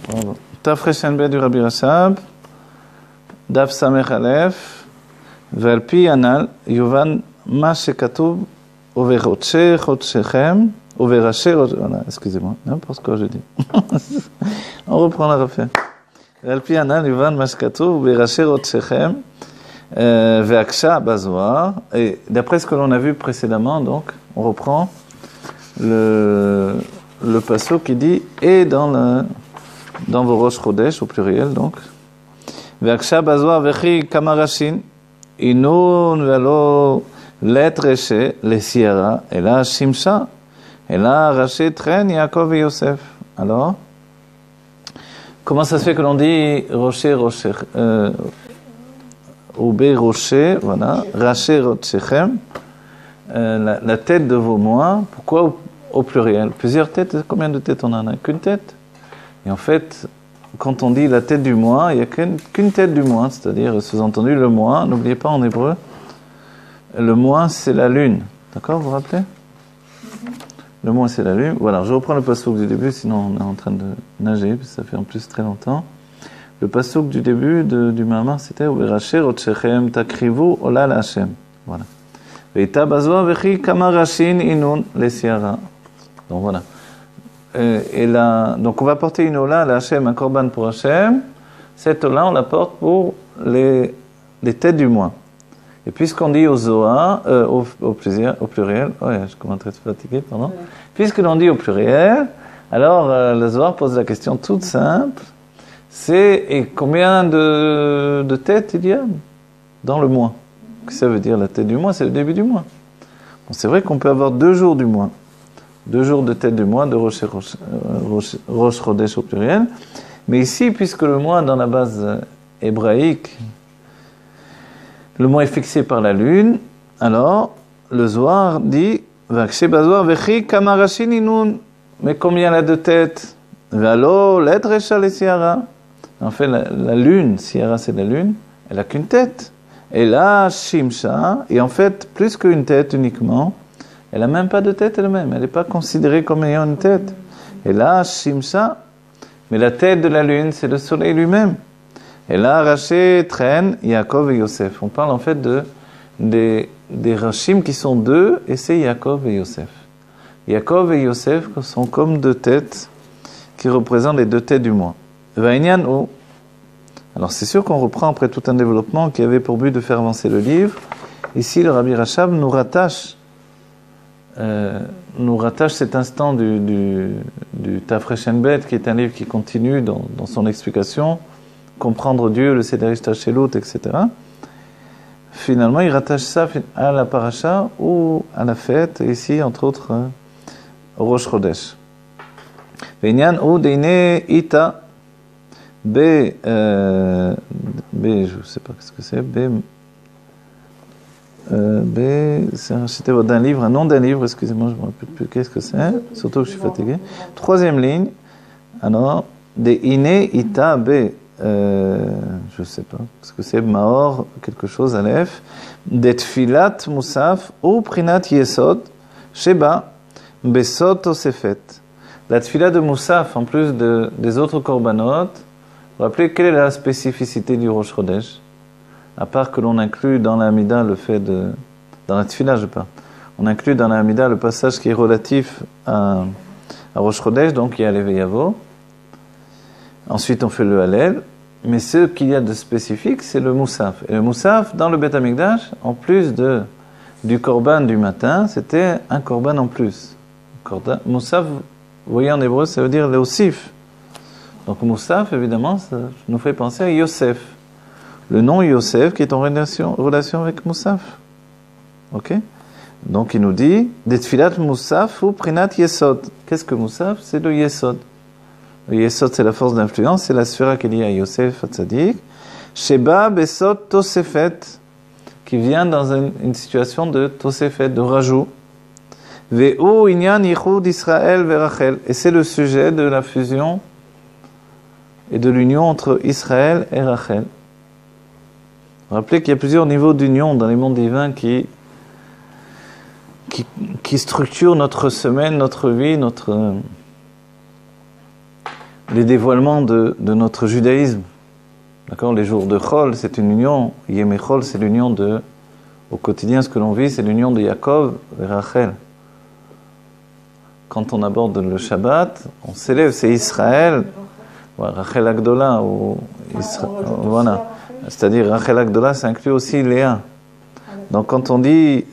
Bravo. Tafreshen Bet du Rabbi Rashab, Daf Samech Aleph, ועל פי הנ"ל יובן מה שכתוב ובראשי חודשיכם ובראשי ראש... excusez-moi, n'importe quoi je dis. On reprend la refait. ועל פי הנ"ל יובן מה שכתוב ובראשי חודשיכם והקשה בזוהר. Et d'après ce que l'on a vu précédemment, donc, on reprend le passouk qui dit et dans vos rosh chodesh au pluriel, donc. והקשה בזוהר וכי כמה ראשין אינון ולא לית רשע לסיירה, אלא שימשה, אלא ראשי תכן יעקב ויוסף. Alors, comment ça se fait que l'on dit rocher, ou bé rocher, voilà, raché rotchechem, la tête de vos mois, pourquoi au pluriel? Plusieurs têtes, combien de têtes on en a? Qu'une tête. Et en fait, quand on dit la tête du mois, il n'y a qu'une tête du mois, c'est-à-dire, sous-entendu, le mois, n'oubliez pas en hébreu, le mois c'est la lune, d'accord, vous vous rappelez? Le mois c'est la lune, voilà, je reprends le passouk du début, sinon on est en train de nager, parce que ça fait en plus très longtemps. Le passouk du début du Mahamar, c'était « Uberacher otchechem takrivu ola la-Hashem » voilà. « Veita bazoa vechi kama rashin inun lesiara » donc voilà. Et là, donc on va porter une ola à Hachem, un korban pour Hachem. Cette ola, on la porte pour les têtes du mois. Et puisqu'on dit au Zohar, au pluriel, ouais, je commence à être fatigué, pardon. Ouais. Puisque l'on dit au pluriel, alors le Zohar pose la question toute simple. Et combien de têtes il y a dans le mois? Qu'est-ce que ça veut dire la tête du mois? C'est le début du mois. Bon, c'est vrai qu'on peut avoir 2 jours du mois. 2 jours de tête du mois, de Rosh Chodesh au pluriel. Mais ici, puisque le mois, dans la base hébraïque, le mois est fixé par la lune, alors le Zohar dit Vakshe bazoar vechi kama rashin inun. Mais combien il a de têtes? Valo let resha le siara. En fait, la lune, siara c'est la lune, elle a qu'une tête. Et là, shimsha, et en fait, plus qu'une tête uniquement, elle n'a même pas de tête elle-même, elle n'est pas considérée comme ayant une tête. Et là, Shimsha, mais la tête de la lune, c'est le soleil lui-même. Et là, Raché, Tren, Yaakov et Yosef. On parle en fait des Rachim qui sont 2, et c'est Yaakov et Yosef. Yaakov et Yosef sont comme 2 têtes qui représentent les 2 têtes du mois. Vainyan O. Alors c'est sûr qu'on reprend après tout un développement qui avait pour but de faire avancer le livre. Ici, le Rabbi Rashab nous rattache cet instant du Tafreshen Bet, qui est un livre qui continue dans son explication, comprendre Dieu, le Seder Ishtachelut, etc. Finalement, il rattache ça à la paracha ou à la fête, ici, entre autres, au Rosh Chodesh. Veinyan ou deine ita je sais pas ce que c'est, c'était d'un livre, un nom d'un livre, excusez-moi, je ne me rappelle plus qu'est-ce que c'est, surtout que je suis fatigué. 3e ligne, alors, de Ine Ita B, je ne sais pas, ce que c'est, Maor, quelque chose, Aleph, de Tfilat Musaf, ou Prinat Yesod, Sheba, Besot Tosefet. La Tfilat de Musaf, en plus des autres korbanot, vous rappelez, quelle est la spécificité du Rosh Chodesh? À part que l'on inclut dans la Hamida le fait de... Dans la Tfila, je parle. On inclut dans la Hamida le passage qui est relatif à Rosh Chodesh, donc il y a l'Eveyavo. Ensuite, on fait le Hallel. Mais ce qu'il y a de spécifique, c'est le Moussaf. Et le Moussaf, dans le Beth Amikdash, en plus du Korban du matin, c'était un Korban en plus. Moussaf, vous voyez en hébreu, ça veut dire le Osif. Donc Moussaf, évidemment, ça nous fait penser à Yosef. Le nom Yosef qui est en relation avec Moussaf. Ok? Donc il nous dit Detfilat Moussaf ou Prinat Yesod. Qu'est-ce que Moussaf? C'est le Yesod. Le Yesod, c'est la force d'influence, c'est la sphère qu'il y a à Yosef Hatzadik. Sheba Besod Tosefet, qui vient dans une situation de Tosefet, de rajout. Ve'u Inyan Yichud Israël Verachel. Et c'est le sujet de la fusion et de l'union entre Israël et Rachel. Rappelez qu'il y a plusieurs niveaux d'union dans les mondes divins qui structurent notre semaine, notre vie, les dévoilements de notre judaïsme. D'accord? Les jours de Chol, c'est une union. Yemé Chol, c'est l'union de... Au quotidien, ce que l'on vit, c'est l'union de Yaakov et Rachel. Quand on aborde le Shabbat, on s'élève, c'est Israël. Voilà, Rachel Agdola, ou voilà. C'est-à-dire Rachel Agdola, ça inclut aussi Léa. Donc quand on dit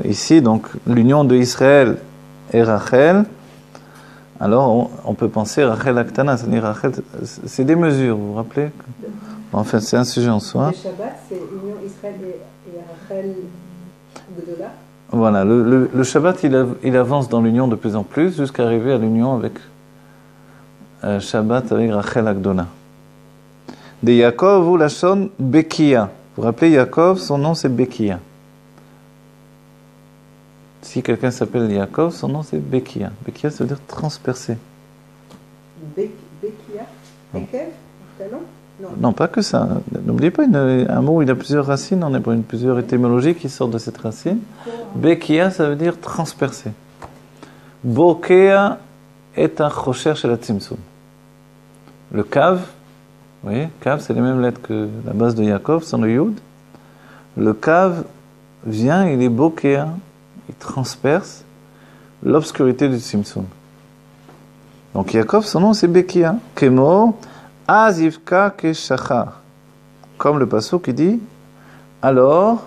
ici, donc l'union de Israël et Rachel, alors on peut penser Rachel Aktana, c'est-à-dire Rachel, c'est des mesures, vous vous rappelez? Enfin, c'est un sujet en soi. Le Shabbat, c'est union Israël et Rachel Agdola. Voilà, le Shabbat, il avance dans l'union de plus en plus, jusqu'à arriver à l'union avec Shabbat avec Rachel Agdola. De Yaakov ou Lachon Bekia. Vous vous rappelez Yaakov, son nom c'est Bekia. Si quelqu'un s'appelle Yaakov, son nom c'est Bekia. Bekia, ça veut dire transpercer. Bekia Ekev Talon? Non, pas que ça. N'oubliez pas, un mot, il a plusieurs racines, on a plusieurs étymologies qui sortent de cette racine. Bekia, ça veut dire transpercer. Bokea est un chosher chez la Tzimtzum. Le Kav, vous voyez, Kav, c'est les mêmes lettres que la base de Yaakov, sans le Yud. Le Kav vient, il est Bokea, il transperce l'obscurité du Tzimtzum. Donc Yaakov, son nom c'est Bekia. Kemo, Azivka Keshachar. Comme le pasuk qui dit, alors,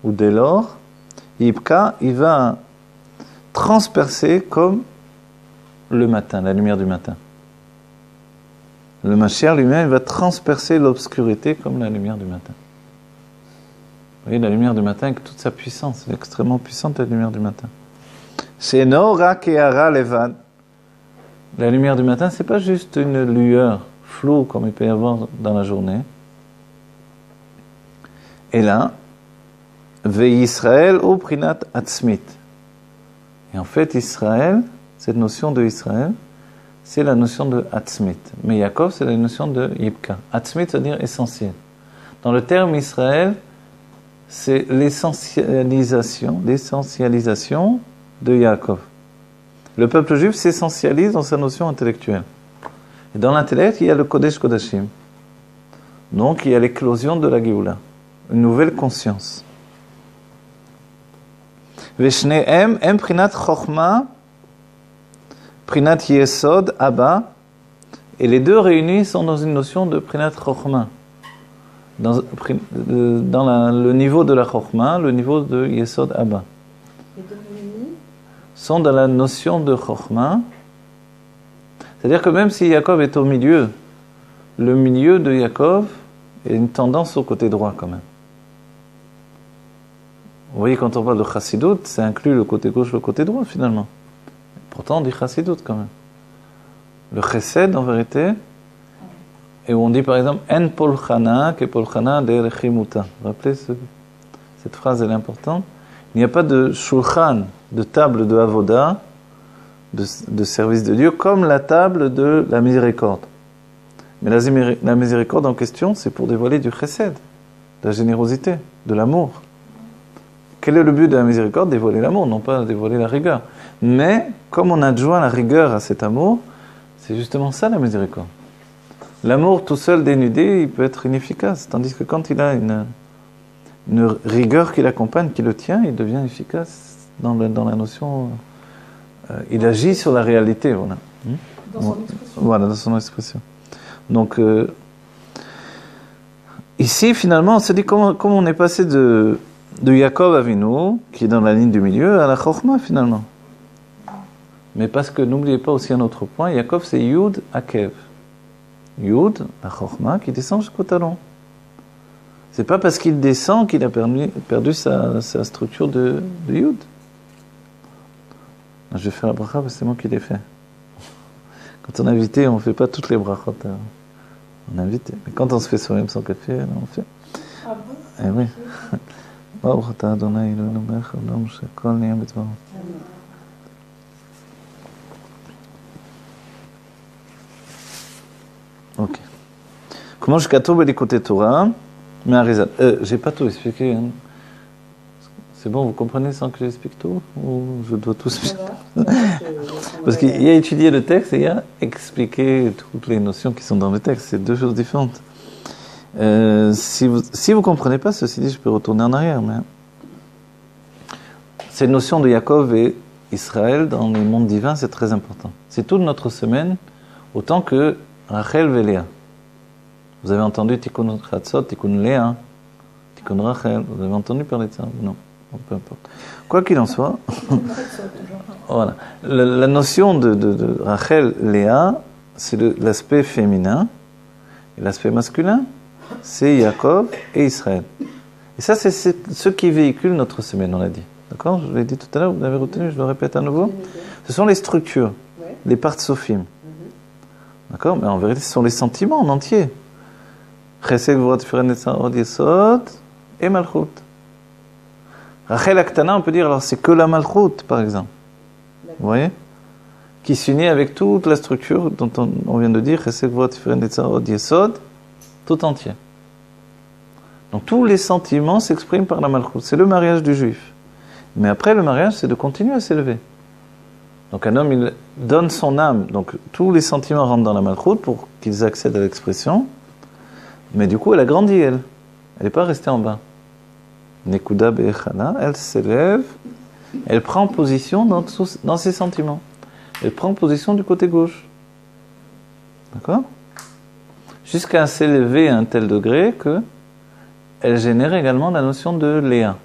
ou dès lors, Yibka, il va transpercer comme le matin, la lumière du matin. Le Mashiach lui-même va transpercer l'obscurité comme la lumière du matin. Vous voyez, la lumière du matin avec toute sa puissance, elle est extrêmement puissante la lumière du matin. C'est Nora Keara Levad. La lumière du matin, c'est pas juste une lueur floue comme il peut y avoir dans la journée. Et là, Ve Israël au Prinat Atzmit. Et en fait, Israël, cette notion de Israël, c'est la notion de Atzmit. Mais Yaakov, c'est la notion de Yibka. Atzmit, ça veut dire essentiel. Dans le terme Israël, c'est l'essentialisation de Yaakov. Le peuple juif s'essentialise dans sa notion intellectuelle. Et dans l'intellect, il y a le Kodesh Kodashim. Donc, il y a l'éclosion de la Géoula. Une nouvelle conscience. Veshneem, em prinat chokhma, prinat yesod, abba. Et les deux réunis sont dans une notion de prinat chokhma. Dans le niveau de la chokhma, le niveau de yesod, abba. Les deux réunis sont dans la notion de chokhma. C'est-à-dire que même si Yaakov est au milieu, le milieu de Yaakov est une tendance au côté droit quand même. Vous voyez, quand on parle de chassidut, ça inclut le côté gauche, le côté droit finalement. Pourtant, on dit chassidut quand même. Le chesed, en vérité, et où on dit par exemple en polchana, que polchana de rechimuta. Vous vous rappelez cette phrase, elle est importante. Il n'y a pas de shulchan, de table de avoda, de service de Dieu, comme la table de la miséricorde. Mais la miséricorde en question, c'est pour dévoiler du chesed, de la générosité, de l'amour. Quel est le but de la miséricorde? Dévoiler l'amour, non pas dévoiler la rigueur. Mais, comme on adjoint la rigueur à cet amour, c'est justement ça la miséricorde. L'amour tout seul dénudé, il peut être inefficace, tandis que quand il a une rigueur qui l'accompagne, qui le tient, il devient efficace dans la notion... il agit sur la réalité, voilà. Dans son expression. Voilà, dans son expression. Donc, ici, finalement, on se dit comment on est passé de Yaakov Avinu, qui est dans la ligne du milieu, à la Chokhma, finalement. Mais parce que, n'oubliez pas aussi un autre point, Yaakov, c'est Yud Akev. Yud, la Chokhma, qui descend jusqu'au talon. C'est pas parce qu'il descend qu'il a perdu sa structure de Yud. Je vais faire la bracha parce que c'est moi qui l'ai fait. Quand on est invité, on ne fait pas toutes les brachot. On est invité. Mais quand on se fait soi-même sans café, on fait. Ah bon? Eh oui. Baruch atah Adonai Eloheinu melech haolam shekol nהיה b'dvaro. Ok. Comment je katoub b'likutei Torah, mais Arizal. J'ai pas tout expliqué. Hein. C'est bon, vous comprenez sans que j'explique tout? Ou je dois tout expliquer? Ça va. Parce qu'il y a étudié le texte et il y a expliqué toutes les notions qui sont dans le texte. C'est deux choses différentes. Si vous comprenez pas, ceci dit, je peux retourner en arrière. Mais cette notion de Yaakov et Israël dans les mondes divins, c'est très important. C'est toute notre semaine, autant que Rachel et Léa. Vous avez entendu Tikkun Chatzot, Tikkun Léa, Tikkun Rachel. Vous avez entendu parler de ça? Non, peu importe. Quoi qu'il en soit, voilà. La notion de Rachel, Léa, c'est l'aspect féminin, et l'aspect masculin, c'est Yaakov et Israël. Et ça, c'est ce qui véhicule notre semaine, on l'a dit. D'accord? Je l'ai dit tout à l'heure, vous l'avez retenu, je le répète à nouveau. Ce sont les structures, les partsophim. D'accord? Mais en vérité, ce sont les sentiments en entier. Chesed, Gvurot, Tiferet, Netzach, Hod, Yesod et Malchut. Rachel Aktana, on peut dire, alors c'est que la Malchut, par exemple. Vous voyez? Qui s'unit avec toute la structure dont on vient de dire, Chesed, Gvurot, Tiferet, Netzach, Hod, Yesod, tout entier. Donc tous les sentiments s'expriment par la Malchut. C'est le mariage du juif. Mais après, le mariage, c'est de continuer à s'élever. Donc un homme, il donne son âme. Donc tous les sentiments rentrent dans la Malchut pour qu'ils accèdent à l'expression. Mais du coup, elle a grandi, elle. Elle n'est pas restée en bas. Nekuda Be'echana, elle s'élève, elle prend position dans ses sentiments. Elle prend position du côté gauche. D'accord? Jusqu'à s'élever à un tel degré que elle génère également la notion de Léa.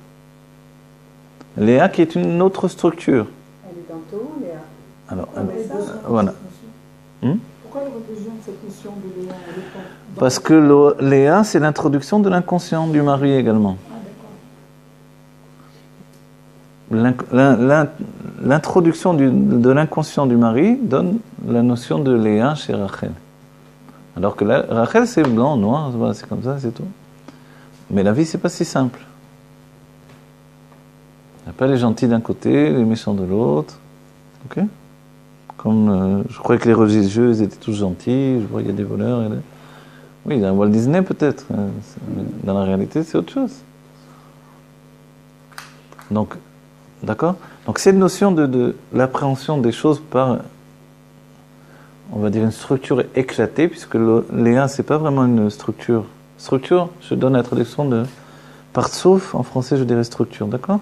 Léa qui est une autre structure. Elle est tantôt, Léa. Alors, voilà. Pourquoi il représente cette notion de Léa? Parce que Léa, c'est l'introduction de l'inconscient du mari également. L'introduction de l'inconscient du mari donne la notion de Léa chez Rachel. Alors que Rachel, c'est blanc, noir, c'est comme ça, c'est tout. Mais la vie, c'est pas si simple. Il n'y a pas les gentils d'un côté, les méchants de l'autre. Ok? Comme je croyais que les religieux étaient tous gentils, je vois il y a des voleurs. Oui, dans Walt Disney peut-être. Dans la réalité, c'est autre chose. Donc, d'accord? Donc cette notion de l'appréhension des choses par, on va dire, une structure éclatée, puisque Léa, c'est pas vraiment une structure. Structure, je donne la traduction de partsouf, en français je dirais structure, d'accord?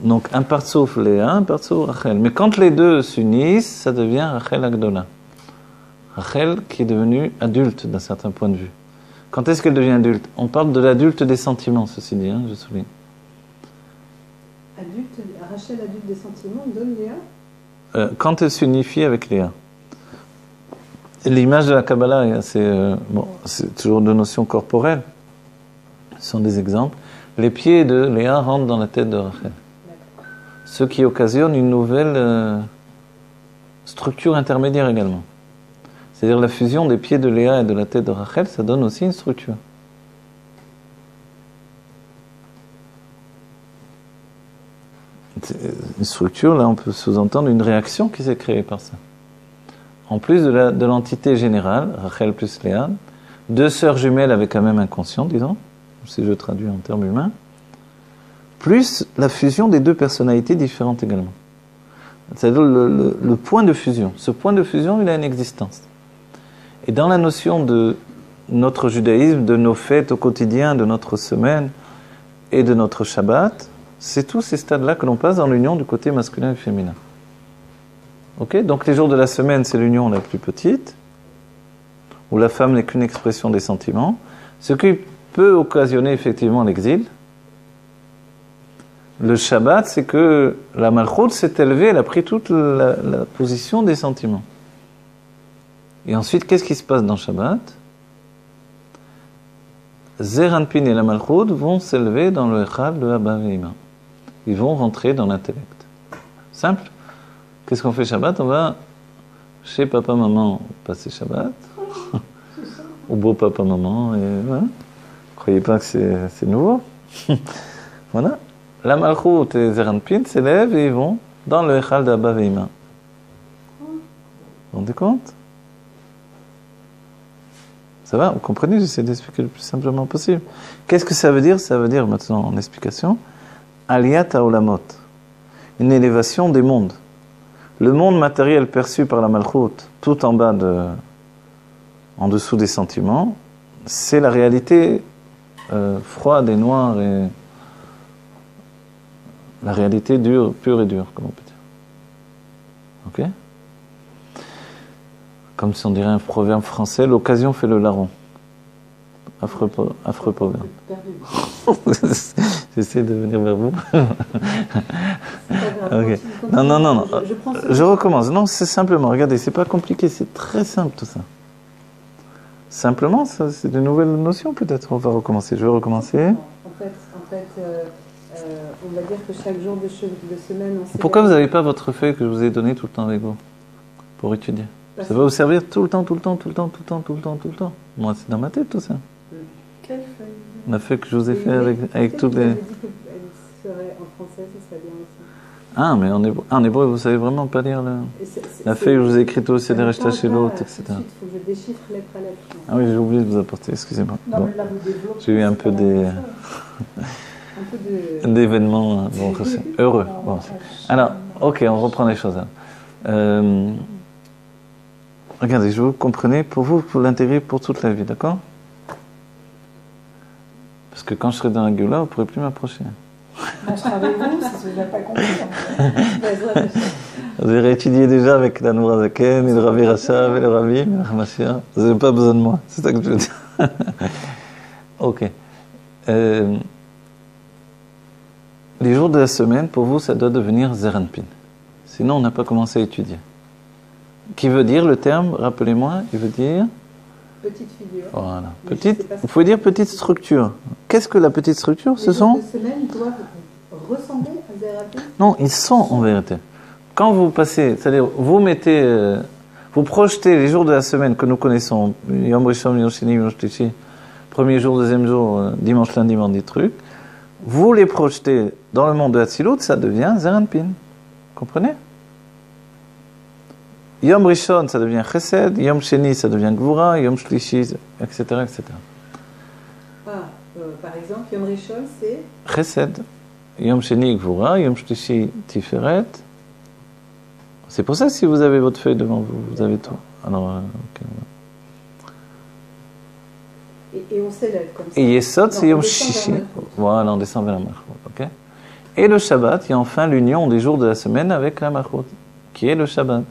Donc un partsouf Léa, un partsouf Rachel. Mais quand les deux s'unissent, ça devient Rachel Agdola. Rachel qui est devenue adulte d'un certain point de vue. Quand est-ce qu'elle devient adulte? On parle de l'adulte des sentiments, ceci dit, je souligne. Rachel adulte des sentiments donne Léa? Quand elle s'unifie avec Léa. L'image de la Kabbalah, c'est toujours de notions corporelles. Ce sont des exemples. Les pieds de Léa rentrent dans la tête de Rachel. Ce qui occasionne une nouvelle structure intermédiaire également. C'est-à-dire la fusion des pieds de Léa et de la tête de Rachel, ça donne aussi une structure. Une structure, là on peut sous-entendre une réaction qui s'est créée par ça. En plus de l'entité générale, Rachel plus Léa, deux sœurs jumelles avec quand même inconscient, disons, si je traduis en termes humains, plus la fusion des deux personnalités différentes également. C'est-à-dire le point de fusion. Ce point de fusion, il a une existence. Et dans la notion de notre judaïsme, de nos fêtes au quotidien, de notre semaine et de notre Shabbat, c'est tous ces stades-là que l'on passe dans l'union du côté masculin et féminin. Ok? Donc les jours de la semaine, c'est l'union la plus petite, où la femme n'est qu'une expression des sentiments, ce qui peut occasionner effectivement l'exil. Le Shabbat, c'est que la Malchut s'est élevée, elle a pris toute la position des sentiments. Et ensuite, qu'est-ce qui se passe dans Shabbat? Zeir Anpin et la Malchut vont s'élever dans le Echad de Abba Ve'ima. Ils vont rentrer dans l'intellect. Simple. Qu'est-ce qu'on fait Shabbat? On va chez papa, maman passer Shabbat. Au beau papa, maman. Et voilà. Croyez pas que c'est nouveau. Voilà. La Malchut et Zeir Anpin s'élèvent et ils vont dans le Echad de Abba Ve'ima. Vous vous rendez compte? Ça va? Vous comprenez? J'essaie d'expliquer le plus simplement possible. Qu'est-ce que ça veut dire? Ça veut dire, maintenant en explication, Aliyat Haolamot, une élévation des mondes. Le monde matériel perçu par la Malchout, tout en bas en dessous des sentiments, c'est la réalité froide et noire et la réalité dure, pure et dure, comme on peut dire. Ok? Comme si on dirait un proverbe français, l'occasion fait le larron. Affreux proverbe. J'essaie de venir vers vous. Okay. Non. Je recommence. Non, c'est simplement, regardez, c'est pas compliqué, c'est très simple tout ça. Simplement, ça, c'est de nouvelles notions peut-être. On va recommencer. Je vais recommencer. En fait, on va dire que chaque jour de semaine, on sait. Pourquoi vous n'avez pas votre feuille que je vous ai donnée tout le temps avec vous pour étudier? Ça va vous servir tout le temps. Moi, c'est dans ma tête tout ça. Quelle feuille? La feuille que je vous ai fait avec toutes les. Elle serait en français, ça serait bien aussi. Ah, mais en hébreu, vous savez vraiment pas lire la feuille que je vous ai écrite au CDR chez l'autre, etc. Il faut que je déchiffre lettre à lettre. Ah oui, j'ai oublié de vous apporter, excusez-moi. Bon. J'ai eu un peu d'événements heureux. Bon. Alors, ok, on reprend les choses. Regardez, je vous comprenez, pour vous l'intégrer pour toute la vie, d'accord? Parce que quand je serai dans la Géoula, vous ne pourrez plus m'approcher. Je serai avec vous, c'est ce que je n'ai pas compris. Vous avez étudié déjà avec la Noura Zaken, et le Ravi Rachav et le Ravi Machia. Vous n'avez pas besoin de moi, c'est ça que je veux dire. Ok. Les jours de la semaine, pour vous, ça doit devenir Zeranpin. Sinon, on n'a pas commencé à étudier. Qui veut dire le terme, rappelez-moi, il veut dire... Petite figure. Voilà. Vous pouvez dire petite structure. Qu'est-ce que la petite structure? Ce sont... Les jours de semaine doivent ressembler à Zeranpin? Non, ils sont en vérité. Quand vous passez, c'est-à-dire vous mettez, vous projetez les jours de la semaine que nous connaissons, Yom Rishon, Yom Sheni, Yom Shlishi, premier jour, deuxième jour, dimanche, lundi, mardi, truc, vous les projetez dans le monde de Hatzilut, ça devient Zeranpin. Comprenez? Yom Rishon, ça devient Chesed, Yom Sheni, ça devient Gvura, Yom Shlishi, etc., etc. Par exemple, Yom Rishon, c'est Chesed, Yom Sheni, Gvura, Yom Shlishi, Tiferet. C'est pour ça que si vous avez votre feuille devant vous, vous avez tout. Alors, okay. Et on s'élève comme ça. Et Yesod, c'est Yom Shishi. Voilà, on descend vers la Malchut. Okay. Et le Shabbat, il y a enfin l'union des jours de la semaine avec la Malchut, qui est le Shabbat.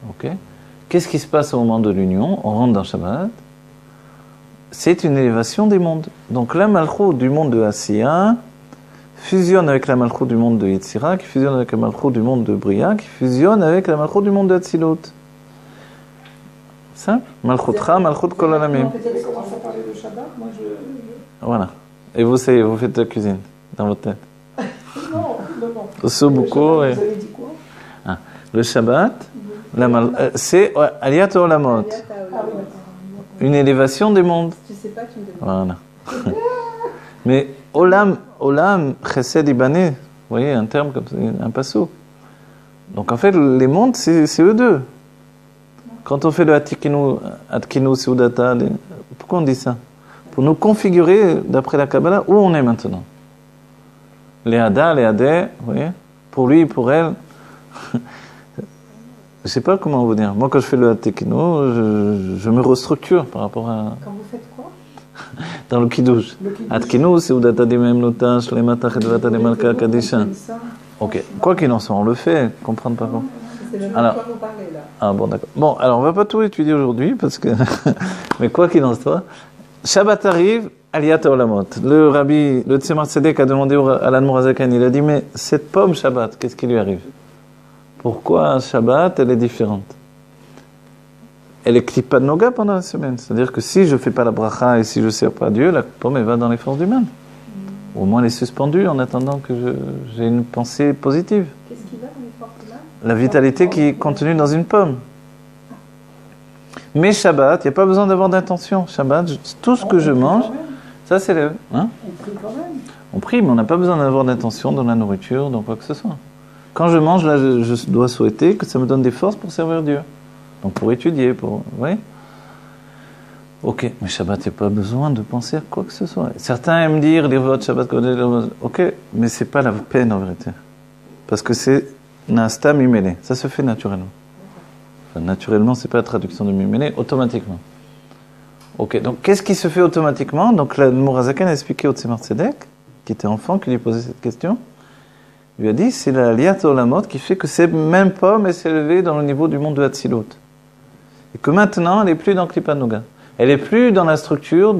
Ok. Qu'est-ce qui se passe au moment de l'union? On rentre dans Shabbat. C'est une élévation des mondes. Donc la Malchut du monde de Asiya fusionne avec la Malchut du monde de Yetzira, qui fusionne avec la Malchut du monde de Bria, qui fusionne avec la Malchut du monde de Hatzilut. Simple. Malchutcha, Malchut Kol Alamim. Vous avez commencé à parler de Shabbat, moi Voilà. Et vous savez, vous faites de la cuisine dans votre tête. Non. Sobuko. Vous avez dit quoi? Ah. Le Shabbat, c'est Aliyat Olamot. Une élévation des mondes. Tu sais pas, tu me demandes. Voilà. Mais Olam, Chesed Ibané, vous voyez, un terme comme ça, un passo. Donc en fait, les mondes, c'est eux deux. Quand on fait le Atkinu, Seudata, pourquoi on dit ça? Pour nous configurer, d'après la Kabbalah, où on est maintenant. Les Hada, les Hadé, vous voyez, pour lui, pour elle. Je ne sais pas comment vous dire. Moi, quand je fais le Atkinu, je me restructure par rapport à... Quand vous faites quoi? Dans le Kiddush. Atkinu, Seudata de Memnota, Shlemata, Chedvata de Malka, Kadisha. Ok. Quoi qu'il en soit, on le fait. Comprendre par contre. C'est même pas quoi vous parlez là. Ah bon, d'accord. Bon, alors on va pas tout étudier aujourd'hui, parce que... Mais quoi qu'il en soit, Shabbat arrive, Aliyat Olamot. Le rabbi, le Tzemar Tzedek a demandé à l'Admor Hazaken, il a dit, mais cette pomme Shabbat, qu'est-ce qui lui arrive? Pourquoi Shabbat, elle est différente? Elle est klippa de noga pendant la semaine. C'est-à-dire que si je fais pas la bracha et si je ne sers pas Dieu, la pomme, elle va dans les forces du mal. Au moins, elle est suspendue en attendant que j'ai une pensée positive. Qu'est-ce qui va dans les forces du mal? La vitalité qui est contenue dans une pomme. Mais Shabbat, il n'y a pas besoin d'avoir d'intention. Shabbat, tout ce que je mange, ça s'élève. Hein? On prie quand même. On prie, mais on n'a pas besoin d'avoir d'intention dans la nourriture, dans quoi que ce soit. Quand je mange, là, je dois souhaiter que ça me donne des forces pour servir Dieu. Donc pour étudier, pour... Vous voyez? Ok, mais Shabbat, il n'y a pas besoin de penser à quoi que ce soit. Certains aiment dire, les votes Shabbat, ok, mais ce n'est pas la peine en vérité. Parce que c'est Nasta mimele. Ça se fait naturellement. Enfin, naturellement, c'est pas la traduction de mimele, automatiquement. Ok, donc qu'est-ce qui se fait automatiquement? Donc le Mourazakan a expliqué au Tzemar Tzedek, qui était enfant, qui lui posait cette question. Il lui a dit, c'est la Liyat Olamot qui fait que cette même pomme s'est élevée dans le niveau du monde de Hatzilut. Et que maintenant, elle n'est plus dans Klipat Noga. Elle n'est plus dans la structure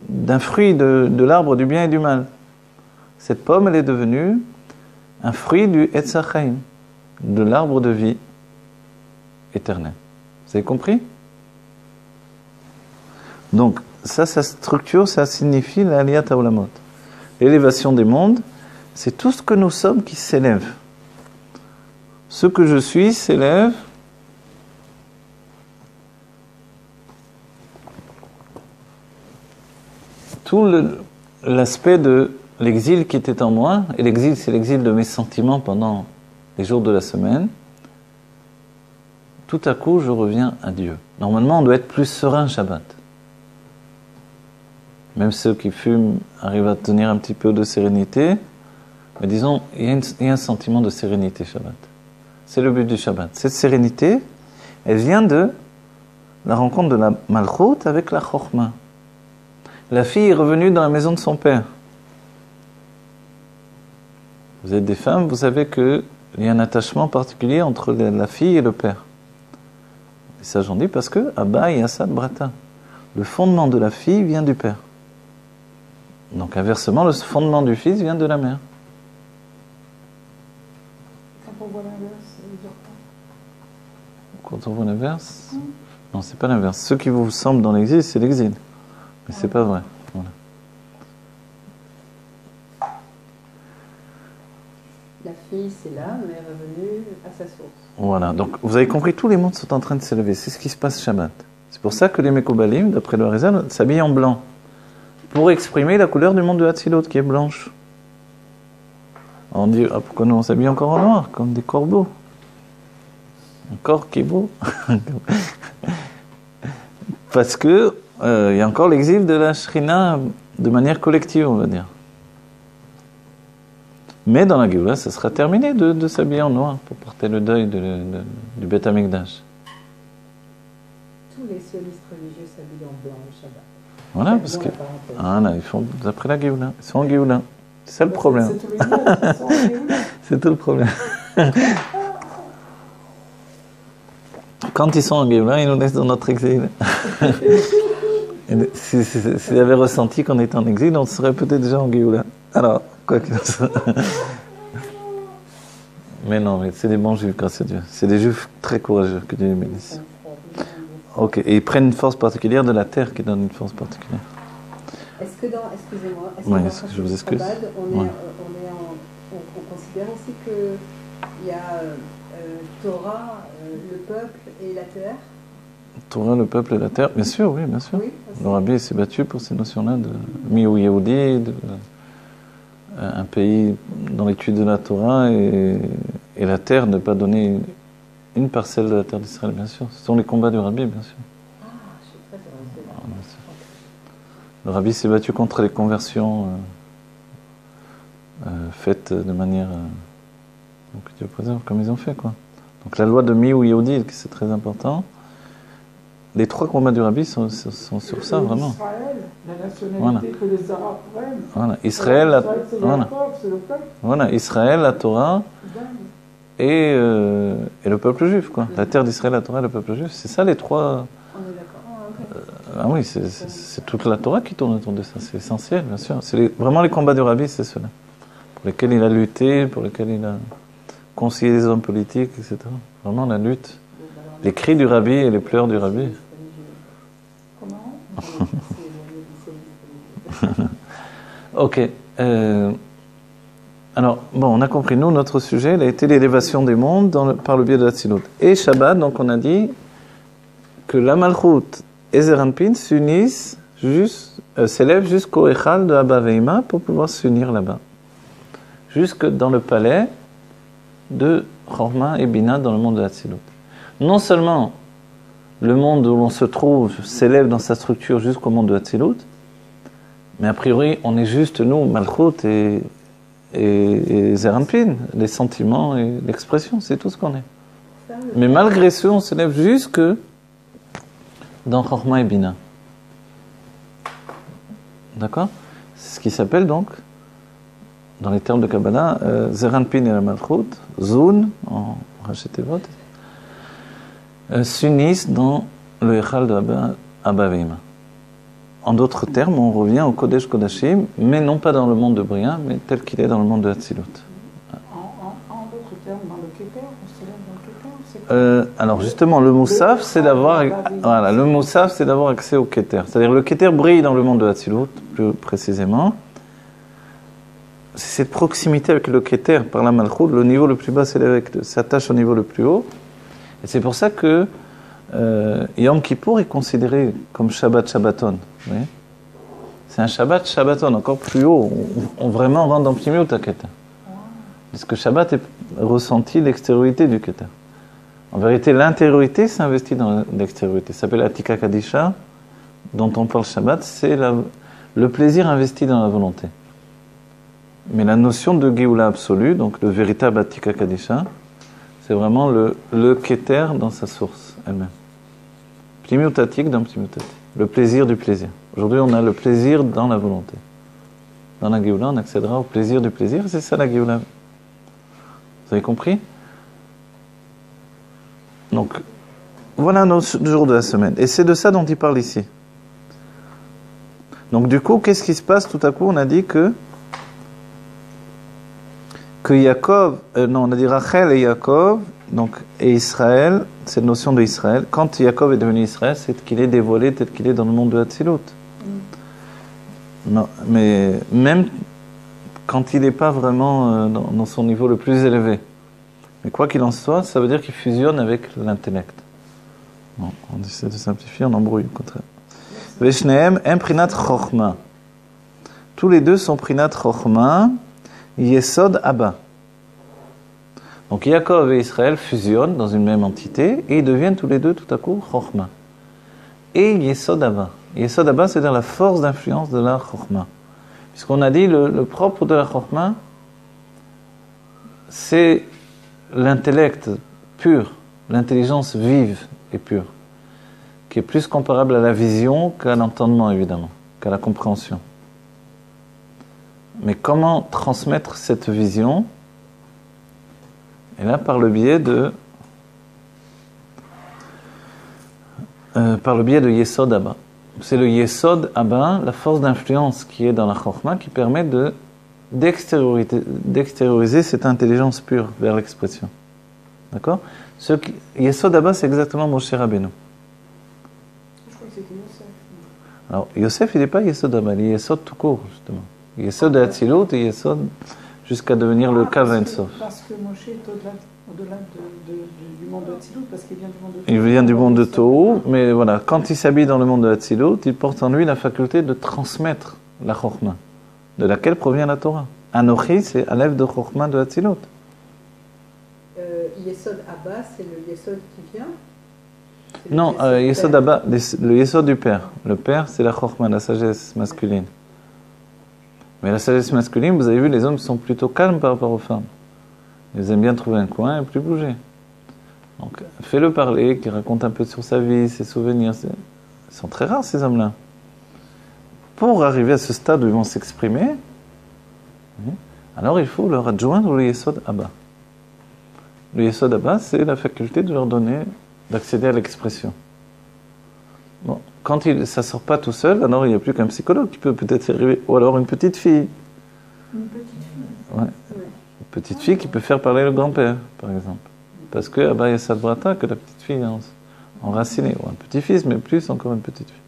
d'un fruit de l'arbre du bien et du mal. Cette pomme, elle est devenue un fruit du Etz HaChaim, de l'arbre de vie éternelle. Vous avez compris? Donc, ça, sa structure, ça signifie la Aliyat HaOlamot. L'élévation des mondes, c'est tout ce que nous sommes qui s'élève. Ce que je suis s'élève. Tout l'aspect de l'exil qui était en moi, et l'exil, c'est l'exil de mes sentiments pendant les jours de la semaine. Tout à coup, je reviens à Dieu. Normalement, on doit être plus serein Shabbat. Même ceux qui fument arrivent à tenir un petit peu de sérénité. Mais disons, il y a un sentiment de sérénité Shabbat. C'est le but du Shabbat. Cette sérénité, elle vient de la rencontre de la Malchut avec la Chochma. La fille est revenue dans la maison de son père. Vous êtes des femmes, vous savez qu'il y a un attachement particulier entre la fille et le père. Et ça, j'en dis parce que Abba et Assad Brata. Le fondement de la fille vient du père. Donc inversement, le fondement du fils vient de la mère. Quand on voit l'inverse, ça veut dire quoi? Quand on voit l'inverse, non, c'est pas l'inverse. Ce qui vous semble dans l'exil, c'est l'exil. Mais c'est pas vrai. Voilà. La fille, c'est là, mais elle est revenue à sa source. Voilà. Donc vous avez compris, tous les mondes sont en train de s'élever. C'est ce qui se passe Shabbat. C'est pour ça que les Mekobalim, d'après le Harizal, s'habillent en blanc. Pour exprimer la couleur du monde de Hatzilut, qui est blanche. On dit, ah, pourquoi nous on s'habille encore en noir, comme des corbeaux? Un corps qui est beau. Parce que il y a encore l'exil de la Shrina de manière collective, on va dire. Mais dans la Géoula, ça sera terminé de s'habiller en noir pour porter le deuil du Beth Amikdash. Tous les sionistes religieux s'habillent en blanc au Shabbat. Voilà, parce que là, ils font d'après la Géoula. Ils sont en Géoula. C'est ça le problème. C'est tous les mois qu'ils sont en Géoula. C'est tout le problème. Quand ils sont en Géoula, ils nous laissent dans notre exil. S'ils avaient ressenti qu'on était en exil, on serait peut-être déjà en Géoula. Alors, quoi que ce soit. Mais non, mais c'est des bons juifs, grâce à Dieu. C'est des juifs très courageux, que Dieu les bénisse. Ok, et ils prennent une force particulière de la terre qui donne une force particulière. Est-ce que excusez-moi, je vous excuse. Chabad, on considère aussi qu'il y a Torah, le peuple et la terre? Torah, le peuple et la terre, bien sûr, oui, bien sûr. Oui, le Rabbi s'est battu pour ces notions-là de Miou Yehudi, un pays dans l'étude de la Torah et la terre, ne pas donner une parcelle de la terre d'Israël, bien sûr. Ce sont les combats du Rabbi, bien sûr. Ah, je suis très heureuse. Bien sûr. Le Rabbi s'est battu contre les conversions faites de manière comme ils ont fait, quoi. Donc la loi de Miou Yehudi, c'est très important. Les trois combats du Rabbi sont sur ça, vraiment. Israël, la nationalité que les Arabes prennent. Voilà. Israël, Israël, la Torah et le peuple juif, quoi. La terre d'Israël, la Torah et le peuple juif. C'est ça les trois. On est d'accord. Ah oui, c'est toute la Torah qui tourne autour de ça. C'est essentiel, bien sûr. Vraiment les combats du Rabbi, c'est ceux-là. Pour lesquels il a lutté, pour lesquels il a conseillé les hommes politiques, etc. Vraiment la lutte. Les cris du Rabbi et les pleurs du Rabbi. Comment? Ok. Alors, bon, on a compris. Nous, notre sujet, il a été l'élévation des mondes par le biais de Hatzilut. Et Shabbat, donc on a dit que la Malchut et Zeranpin s'unissent, s'élèvent jusqu'au Echal de Abba Veima pour pouvoir s'unir là-bas. Jusque dans le palais de Chorma et Bina dans le monde de Hatzilut. Non seulement le monde où l'on se trouve s'élève dans sa structure jusqu'au monde de Hatzilut, mais a priori, on est juste, nous, Malchut et et Zeranpin, les sentiments et l'expression, c'est tout ce qu'on est. Ça, Mais malgré ce, on s'élève jusque dans Chorma et Bina. D'accord? C'est ce qui s'appelle donc, dans les termes de Kabbalah, Zeranpin et la Malchut, Zun, en Rachetevot, s'unissent dans le Echal de Abba Veima. En d'autres termes, on revient au Kodesh Kodashim, mais non pas dans le monde de Bria, mais tel qu'il est dans le monde de Hatzilut. En d'autres termes, dans le Keter, on se lève dans le Keter, alors justement, le Moussaf, c'est d'avoir, voilà, le Moussaf, c'est d'avoir accès au Keter. C'est-à-dire le Keter brille dans le monde de Hatzilut, plus précisément. C'est cette proximité avec le Keter par la Malchut, le niveau le plus bas s'attache au niveau le plus haut. Et c'est pour ça que Yom Kippour est considéré comme Shabbat Shabbaton. Vous voyez, c'est un Shabbat Shabbaton, encore plus haut. On vraiment rentre dans Pnimiut à Keter. Parce que Shabbat est ressenti l'extériorité du Keter. En vérité, l'intériorité s'investit dans l'extériorité. Ça s'appelle Atika Kadisha, dont on parle Shabbat, c'est le plaisir investi dans la volonté. Mais la notion de Géoula absolue, donc le véritable Atika Kadisha, c'est vraiment le Keter dans sa source elle-même. Pnimiutatik dans Pnimiutatik. Le plaisir du plaisir. Aujourd'hui, on a le plaisir dans la volonté. Dans la Géoula, on accédera au plaisir du plaisir. C'est ça la Géoula. Vous avez compris? Donc, voilà nos jours de la semaine. Et c'est de ça dont il parle ici. Donc, du coup, qu'est-ce qui se passe tout à coup? On a dit que Yaakov, on a dit Rachel et Yaakov, donc, et Israël, cette notion de Israël, quand Yaakov est devenu Israël, c'est qu'il est dévoilé tel qu'il est dans le monde de Hatzilut. Non, mais même quand il n'est pas vraiment dans son niveau le plus élevé. Mais quoi qu'il en soit, ça veut dire qu'il fusionne avec l'intellect. Bon, on essaie de simplifier, on embrouille au contraire. Veshnehem Prinat Chochma. Tous les deux sont Prinat Chochma, Yesod Abba. Donc Yaakov et Israël fusionnent dans une même entité et ils deviennent tous les deux tout à coup Chochma. Et Yesod Abba. Yesod Abba, c'est-à-dire la force d'influence de la Chochma. Puisqu'on a dit le propre de la Chochma, c'est l'intellect pur, l'intelligence vive et pure, qui est plus comparable à la vision qu'à l'entendement, évidemment, qu'à la compréhension. Mais comment transmettre cette vision? Et là, par le biais de Yesod Abba. C'est le Yesod Abba, la force d'influence qui est dans la Chochma, qui permet d'extérioriser cette intelligence pure vers l'expression. D'accord? Yesod Abba, c'est exactement Moshe Rabbeinu. Je crois que c'était Yosef. Alors, Yosef, il n'est pas Yesod Abba, il est Yesod tout court, justement. Yesod de Hatzilut et Yesod jusqu'à devenir le Kav Ein Sof. Parce que Moshe est au-delà du monde de Hatzilut, parce qu'il vient du monde de Tohu. Il vient du monde de Tohu, mais voilà, quand il s'habille dans le monde de Hatzilut, il porte en lui la faculté de transmettre la Chochma, de laquelle provient la Torah. Anochi, c'est Aleph de Chochma de Hatzilut. Yesod Abba, c'est le Yesod qui vient? Non, Yesod Abba, le Yesod du Père. Le Père, c'est la Chochma, la sagesse masculine. Mais la sagesse masculine, vous avez vu, les hommes sont plutôt calmes par rapport aux femmes. Ils aiment bien trouver un coin et plus bouger. Donc, fais-le parler, qu'il raconte un peu sur sa vie, ses souvenirs. Ils sont très rares, ces hommes-là. Pour arriver à ce stade où ils vont s'exprimer, alors il faut leur adjoindre le Yesod Abba. Le Yesod Abba, c'est la faculté de leur donner, d'accéder à l'expression. Bon, quand ça ne sort pas tout seul, alors il n'y a plus qu'un psychologue qui peut peut-être y arriver, ou alors une petite fille. Une petite fille. Ouais. Une petite fille qui peut faire parler le grand-père, par exemple. Parce que Abba Yesod Brata, que la petite fille enracinée, ou un petit-fils, mais plus encore une petite fille.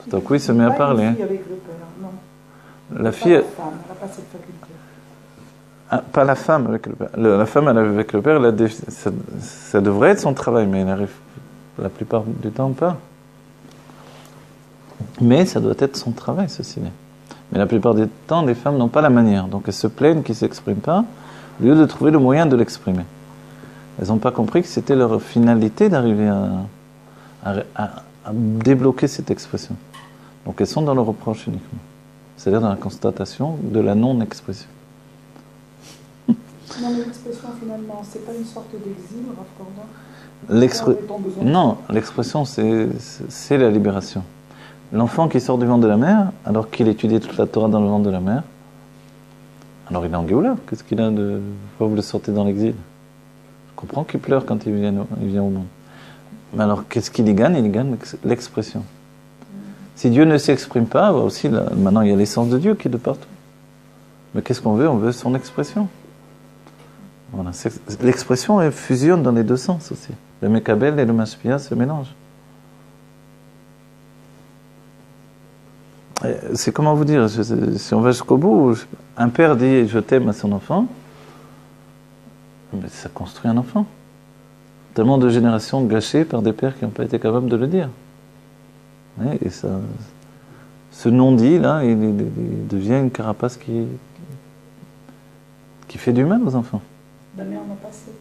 Tout à coup, il se met à parler. Une fille avec le père, non. La fille... La femme, elle n'a pas cette faculté. Ah, pas la femme avec le père. La femme avec le père, ça devrait être son travail, mais elle n'arrive la plupart du temps pas. Mais ça doit être son travail, ceci dit. Mais la plupart du temps, les femmes n'ont pas la manière. Donc elles se plaignent qu'ils ne s'expriment pas, au lieu de trouver le moyen de l'exprimer. Elles n'ont pas compris que c'était leur finalité d'arriver à débloquer cette expression. Donc elles sont dans le reproche uniquement. C'est-à-dire dans la constatation de la non-expression. Non, mais l'expression finalement, c'est pas une sorte d'exil, Rav Korda? Non, l'expression, c'est la libération. L'enfant qui sort du ventre de la mère, alors qu'il étudie toute la Torah dans le ventre de la mère, alors il est en Géoula. Qu'est-ce qu'il a de... Pourquoi vous le sortez dans l'exil? Je comprends qu'il pleure quand il vient au monde. Mais alors, qu'est-ce qu'il y gagne? Il y gagne l'expression. Si Dieu ne s'exprime pas, aussi, là, maintenant, il y a l'essence de Dieu qui est de partout. Mais qu'est-ce qu'on veut? On veut son expression. Voilà. L'expression elle fusionne dans les deux sens aussi. Le Mekabel et le Mashpia se mélangent. C'est comment vous dire, si on va jusqu'au bout, un père dit « je t'aime » à son enfant, mais ça construit un enfant. Tellement de générations gâchées par des pères qui n'ont pas été capables de le dire. Et ça, ce non-dit, là, il devient une carapace qui fait du mal aux enfants. La mère n'a pas cette...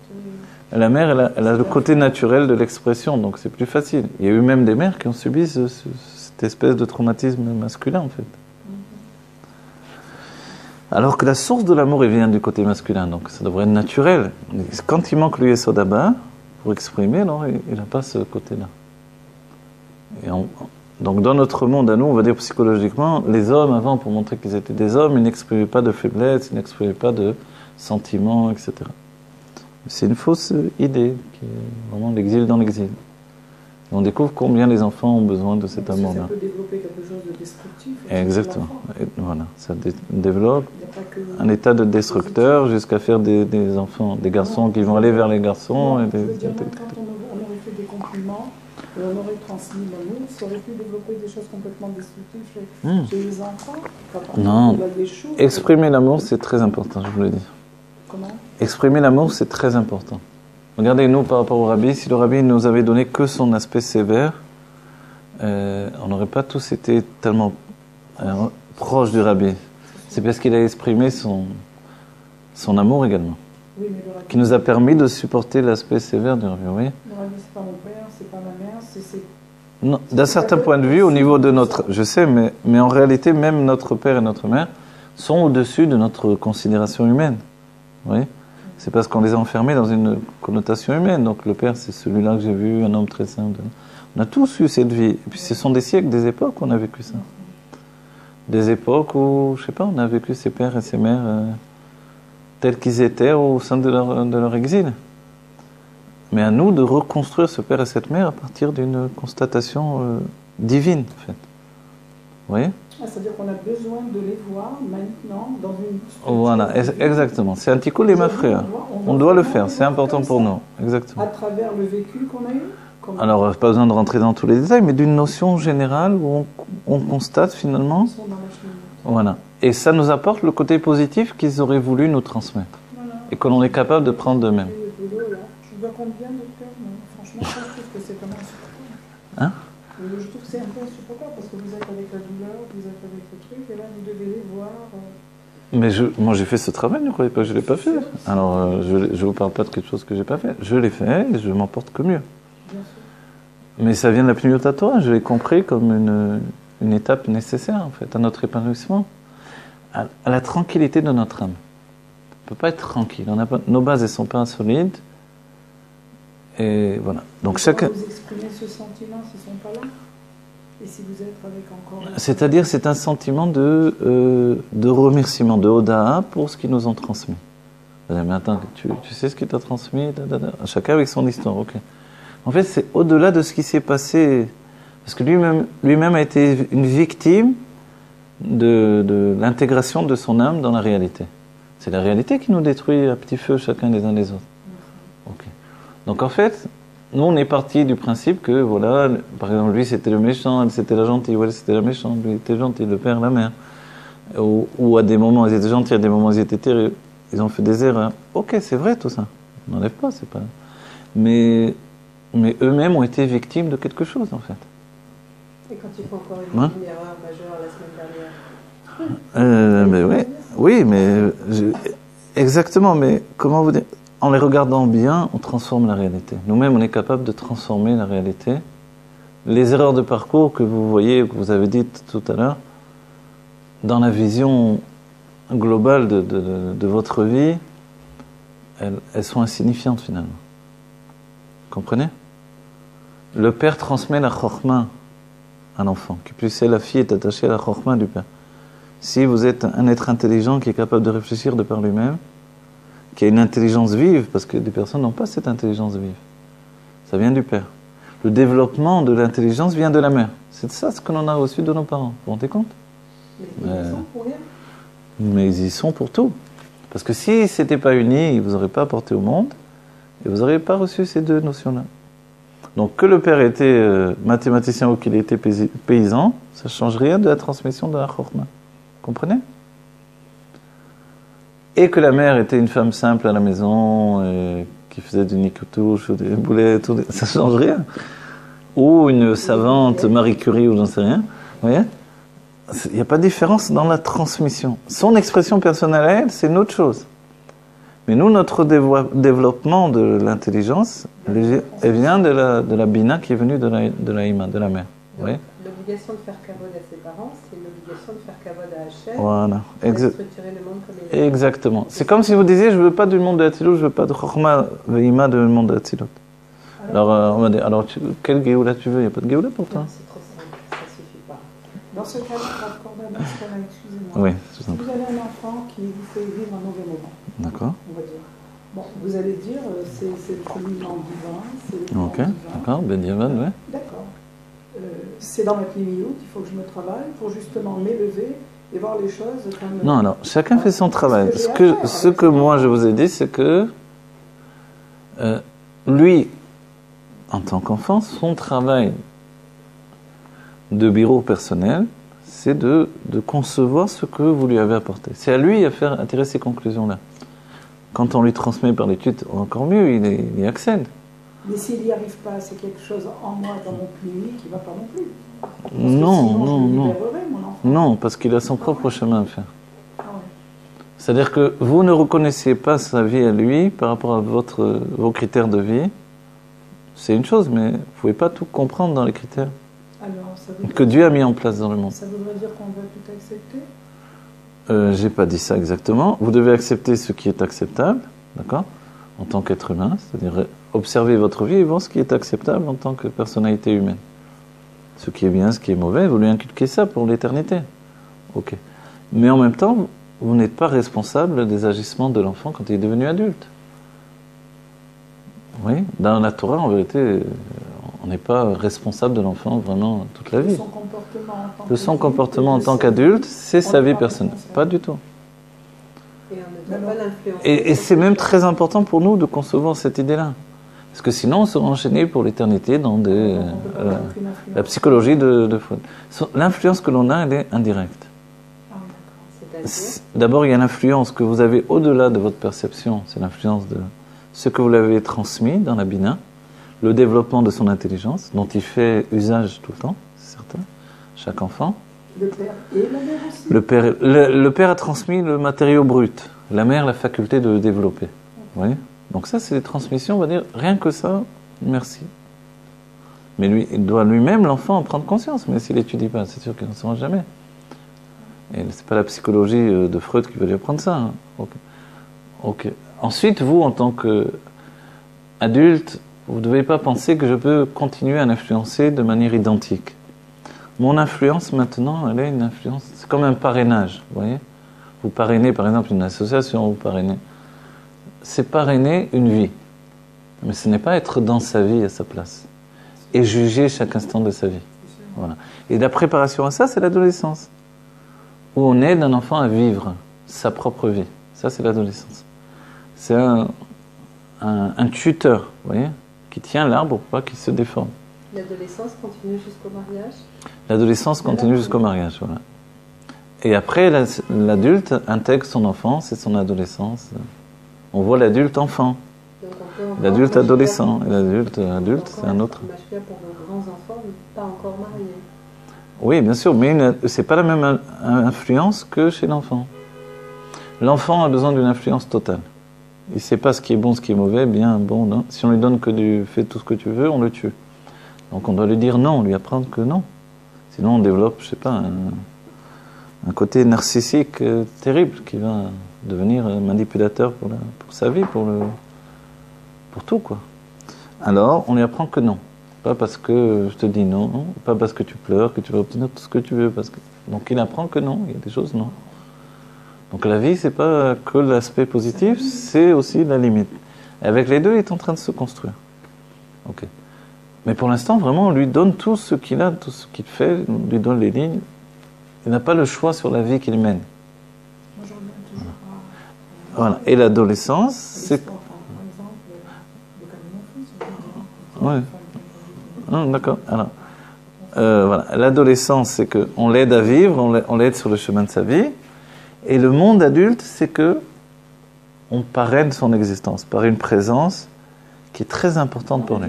La mère, elle a le côté naturel de l'expression, donc c'est plus facile. Il y a eu même des mères qui ont subi cette espèce de traumatisme masculin, en fait. Alors que la source de l'amour, elle vient du côté masculin, donc ça devrait être naturel. Quand il manque le Yesod Abba, pour exprimer, alors il n'a pas ce côté-là. Donc dans notre monde, à nous, on va dire psychologiquement, les hommes, avant, pour montrer qu'ils étaient des hommes, ils n'exprimaient pas de faiblesse, ils n'exprimaient pas de sentiments, etc. C'est une fausse idée, qui est vraiment l'exil dans l'exil. On découvre combien les enfants ont besoin de cet amour-là. Ça peut développer quelque chose de destructif. Exactement. Et voilà, ça développe un état de destructeur jusqu'à faire des enfants, des garçons qui vont aller vers les garçons. Non, je veux dire, même quand on aurait fait des compliments, et on aurait transmis l'amour, ça aurait pu développer des choses complètement destructives chez les enfants. Non, exprimer l'amour, c'est très important, je vous le dis. Comment? Exprimer l'amour, c'est très important. Regardez, nous, par rapport au rabbi, si le rabbi nous avait donné que son aspect sévère, on n'aurait pas tous été tellement proches du rabbi. C'est parce qu'il a exprimé son amour également, oui, mais le rabbi, qui nous a permis de supporter l'aspect sévère du rabbi. Oui. Le rabbi, c'est pas mon père, c'est pas ma mère, c'est... Non, d'un certain point de vue, au niveau de notre... Je sais, mais en réalité, même notre père et notre mère sont au-dessus de notre considération humaine. Oui. C'est parce qu'on les a enfermés dans une connotation humaine. Donc le père, c'est celui-là que j'ai vu, un homme très simple. On a tous eu cette vie. Et puis ce sont des siècles, des époques où on a vécu ça. Des époques où, je sais pas, on a vécu ses pères et ses mères tels qu'ils étaient au sein de leur exil. Mais à nous de reconstruire ce père et cette mère à partir d'une constatation divine, en fait. Vous voyez ? C'est-à-dire qu'on a besoin de les voir maintenant dans une structure. Voilà, exactement. C'est un petit coup les frères. On doit le faire, c'est important pour nous. Exactement. À travers le vécu qu'on a eu. Alors, pas besoin de rentrer dans tous les détails, mais d'une notion générale où on constate finalement. Voilà. Et ça nous apporte le côté positif qu'ils auraient voulu nous transmettre. Voilà. Et que l'on est capable de prendre d'eux-mêmes. Je vois combien de termes. Franchement, je trouve que c'est vraiment insupportable. Hein? Je trouve que c'est un peu insupportable parce que vous êtes avec la douleur, vous êtes avec le truc, et là vous devez les voir. Mais moi j'ai fait ce travail, ne croyez pas que je ne l'ai pas fait. Alors je ne vous parle pas de quelque chose que je n'ai pas fait. Je l'ai fait et je m'en porte que mieux. Bien sûr. Mais ça vient de la Pnimiut Torah, je l'ai compris comme une étape nécessaire en fait, à notre épanouissement, à la tranquillité de notre âme. On ne peut pas être tranquille, nos bases ne sont pas solides. Et voilà. Donc chacun. Vous exprimez ce sentiment s'ils ne sont pas là. Et si vous êtes avec encore. C'est-à-dire, c'est un sentiment de remerciement, de Oda'a pour ce qu'ils nous ont transmis. Mais attends, tu sais ce qu'il t'a transmis? Chacun avec son histoire, ok. En fait, c'est au-delà de ce qui s'est passé, parce que lui-même a été une victime de l'intégration de son âme dans la réalité. C'est la réalité qui nous détruit à petit feu chacun les uns les autres. Ok. Donc en fait, nous on est parti du principe que voilà, par exemple lui c'était le méchant, elle c'était la gentille, ou elle c'était la méchante, lui était gentil, le père, la mère. Ou à des moments ils étaient gentils, à des moments ils étaient terribles, ils ont fait des erreurs. Ok, c'est vrai tout ça, on n'enlève pas, c'est pas. Mais eux-mêmes ont été victimes de quelque chose en fait. Et quand il faut encore une erreur majeure la semaine dernière. Mais oui, mais exactement, mais comment vous dire? En les regardant bien, on transforme la réalité. Nous-mêmes, on est capable de transformer la réalité. Les erreurs de parcours que vous voyez, que vous avez dites tout à l'heure, dans la vision globale de votre vie, elles sont insignifiantes finalement. Comprenez? Le père transmet la chokhma à l'enfant, qui plus est la fille est attachée à la chokhma du père. Si vous êtes un être intelligent qui est capable de réfléchir de par lui-même, qui a une intelligence vive, parce que des personnes n'ont pas cette intelligence vive, ça vient du père. Le développement de l'intelligence vient de la mère. C'est ça ce que l'on a reçu de nos parents. Vous vous rendez compte? Mais ils sont pour rien. Mais ils y sont pour tout. Parce que s'ils ne s'étaient pas unis, ils ne vous auraient pas apporté au monde, et vous n'auriez pas reçu ces deux notions-là. Donc que le père était mathématicien ou qu'il était paysan, ça ne change rien de la transmission de la chokhma. Comprenez? Et que la mère était une femme simple à la maison, qui faisait du nicotouche, ou des boulets, ça ne change rien. Ou une savante Marie Curie, ou j'en sais rien. Vous voyez? Il n'y a pas de différence dans la transmission. Son expression personnelle à elle, c'est une autre chose. Mais nous, notre développement de l'intelligence, elle vient de la bina qui est venue de la ima, de la mère. Vous voyez? L'obligation de faire kavod à ses parents, c'est l'obligation de faire kavod à Hachem. Voilà. Structurer le monde comme il est. Exactement. C'est comme si vous disiez, je ne veux pas du monde de Hatzilut, je ne veux pas de Chokhma Ve'ima du monde de Hatzilut. Alors, on va dire, alors quel Géoula tu veux? Il n'y a pas de Géoula pour toi? Non, c'est trop simple, ça ne suffit pas. Dans ce cas-là, excusez-moi. Oui, Si vous avez un enfant qui vous fait vivre un mauvais moment, d'accord. on va dire. Bon, vous allez dire, c'est le cheminement divin, c'est le plan Ok, divin. d'accord, Ben Diavad, oui. D'accord. C'est dans ma pnimiout, il faut que je me travaille pour justement m'élever et voir les choses comme... Non, alors, chacun fait son travail. Ce que moi je vous ai dit, c'est que lui, en tant qu'enfant, son travail de bureau personnel, c'est de concevoir ce que vous lui avez apporté. C'est à lui à tirer ces conclusions-là. Quand on lui transmet par l'étude, encore mieux, il y accède. Mais s'il n'y arrive pas, c'est quelque chose en moi, dans mon pnimi, qui ne va pas non plus. Parce que Non, sinon, non, je non. libérerai mon enfant. Non, parce qu'il a son propre chemin à faire. Ah ouais. C'est-à-dire que vous ne reconnaissiez pas sa vie à lui par rapport à vos critères de vie. C'est une chose, mais vous ne pouvez pas tout comprendre dans les critères Alors, ça veut que Dieu a mis en place dans le monde. Ça voudrait dire qu'on va tout accepter? J'ai pas dit ça exactement. Vous devez accepter ce qui est acceptable, d'accord, en tant qu'être humain, c'est-à-dire observer votre vie et voir ce qui est acceptable en tant que personnalité humaine. Ce qui est bien, ce qui est mauvais, vous lui inculquez ça pour l'éternité. Ok. Mais en même temps, vous n'êtes pas responsable des agissements de l'enfant quand il est devenu adulte. Oui, dans la Torah, en vérité, on n'est pas responsable de l'enfant vraiment toute la vie. De son comportement en tant qu'adulte, c'est sa vie personnelle. Pas du tout. Et on ne doit pas l'influencer. Et c'est même très important pour nous de concevoir cette idée-là. Parce que sinon, on sera enchaîné pour l'éternité dans la psychologie de Freud. L'influence que l'on a, elle est indirecte. D'abord, il y a l'influence que vous avez au-delà de votre perception. C'est l'influence de ce que vous l'avez transmis dans la Bina, le développement de son intelligence, dont il fait usage tout le temps, c'est certain, chaque enfant. Le père et la mère aussi. Le père a transmis le matériau brut, la mère la faculté de le développer. Vous voyez ? Donc ça, c'est des transmissions, on va dire, rien que ça, merci. Mais lui, il doit lui-même, l'enfant, en prendre conscience. Mais s'il n'étudie pas, c'est sûr qu'il n'en saura jamais. Et c'est pas la psychologie de Freud qui va lui apprendre ça. Hein. Ok. Ensuite, vous, en tant qu'adulte, vous ne devez pas penser que je peux continuer à l'influencer de manière identique. Mon influence, maintenant, elle est une influence... C'est comme un parrainage, vous voyez ? Vous parrainez, par exemple, une association, vous parrainez... C'est parrainer une vie. Mais ce n'est pas être dans sa vie à sa place. Et juger chaque instant de sa vie. Voilà. Et la préparation à ça, c'est l'adolescence. Où on aide un enfant à vivre sa propre vie. Ça, c'est l'adolescence. C'est un tuteur, vous voyez, qui tient l'arbre pour pas qu'il se déforme. L'adolescence continue jusqu'au mariage ? L'adolescence continue jusqu'au mariage, voilà. Et après, l'adulte intègre son enfance et son adolescence. On voit l'adulte enfant, l'adulte adolescent, et l'adulte adulte, c'est un autre. Pour nos grands enfants, pas encore mariés. Oui, bien sûr, mais c'est pas la même influence que chez l'enfant. L'enfant a besoin d'une influence totale. Il ne sait pas ce qui est bon, ce qui est mauvais, bien, bon, non. Si on lui donne que du fais tout ce que tu veux, on le tue. Donc on doit lui dire non, lui apprendre que non. Sinon on développe, je sais pas, un côté narcissique terrible qui va devenir manipulateur pour sa vie, pour tout, quoi. Alors, on lui apprend que non. Pas parce que je te dis non, pas parce que tu pleures, que tu vas obtenir tout ce que tu veux. Donc, il apprend que non, il y a des choses non. Donc, la vie, c'est pas que l'aspect positif, c'est aussi la limite. Et avec les deux, il est en train de se construire. Ok. Mais pour l'instant, vraiment, on lui donne tout ce qu'il a, tout ce qu'il fait, on lui donne les lignes. Il n'a pas le choix sur la vie qu'il mène. Moi, je reviens toujours à... Voilà. Et l'adolescence, c'est... Par exemple, le cas de mon fils, Ouais. D'accord. Alors, voilà. L'adolescence, c'est qu'on l'aide à vivre, on l'aide sur le chemin de sa vie. Et le monde adulte, c'est que on parraine son existence par une présence qui est très importante pour lui.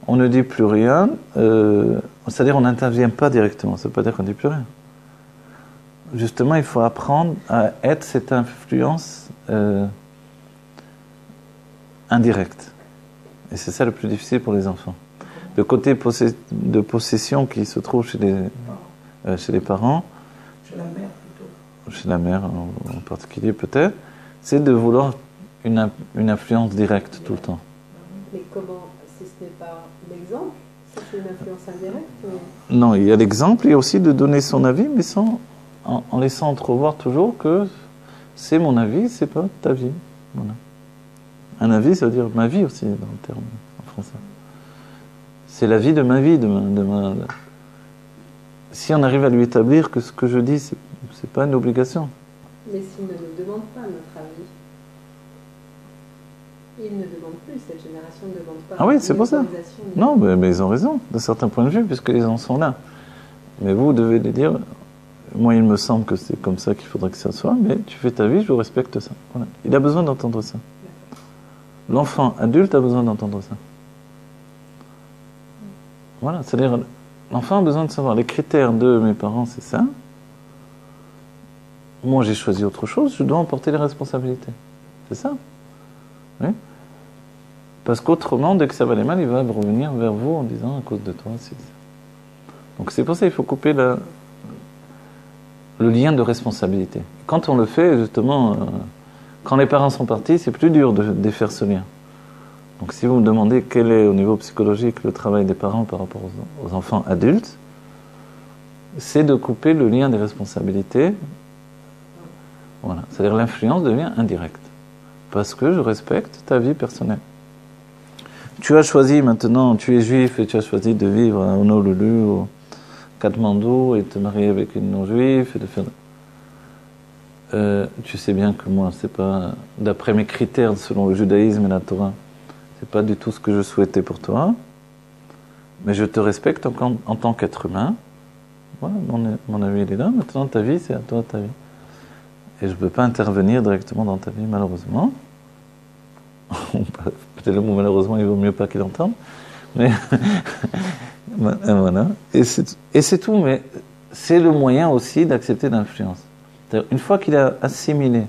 On ne dit plus rien, c'est-à-dire on n'intervient pas directement, ça ne veut pas dire qu'on ne dit plus rien. Justement, il faut apprendre à être cette influence indirecte. Et c'est ça le plus difficile pour les enfants. Le côté de possession qui se trouve chez les parents, chez la mère plutôt. Chez la mère en particulier peut-être, c'est de vouloir une influence directe tout le temps. Mais comment, si ce n'est pas l'exemple, si c'est une influence indirecte ou... Non, il y a l'exemple et aussi de donner son avis, mais en laissant entrevoir toujours que c'est mon avis, c'est pas ta vie. Voilà. Un avis, ça veut dire ma vie aussi, dans le terme en français. C'est la vie de ma vie, Si on arrive à lui établir que ce que je dis, c'est pas une obligation. Mais s'il ne nous demande pas notre avis, il ne demande plus, cette génération ne demande pas. Ah oui, c'est pour ça. Non, mais ils ont raison, d'un certain point de vue, puisqu'ils en sont là. Mais vous devez les dire, moi il me semble que c'est comme ça qu'il faudrait que ça soit, mais tu fais ta vie, je respecte ça. Voilà. Il a besoin d'entendre ça. L'enfant adulte a besoin d'entendre ça. Voilà, c'est-à-dire, l'enfant a besoin de savoir, les critères de mes parents, c'est ça. Moi j'ai choisi autre chose, je dois en porter les responsabilités. C'est ça. Oui. Parce qu'autrement, dès que ça va aller mal, il va revenir vers vous en disant à cause de toi. Donc c'est pour ça qu'il faut couper le lien de responsabilité. Quand on le fait, justement, quand les parents sont partis, c'est plus dur de défaire ce lien. Donc si vous me demandez quel est au niveau psychologique le travail des parents par rapport aux enfants adultes, c'est de couper le lien des responsabilités. Voilà. C'est-à-dire l'influence devient indirecte. Parce que je respecte ta vie personnelle. Tu as choisi maintenant, tu es juif et tu as choisi de vivre à Honolulu, au Katmandou, et de te marier avec une non-juive et de faire... tu sais bien que moi, c'est pas, d'après mes critères selon le judaïsme et la Torah, c'est pas du tout ce que je souhaitais pour toi, mais je te respecte en tant qu'être humain. Voilà, mon avis il est là. Maintenant, ta vie, c'est à toi ta vie. Et je ne peux pas intervenir directement dans ta vie, malheureusement. Peut-être le mot malheureusement, il vaut mieux pas qu'il entende. Mais voilà. Et c'est tout, mais c'est le moyen aussi d'accepter l'influence. Une fois qu'il a assimilé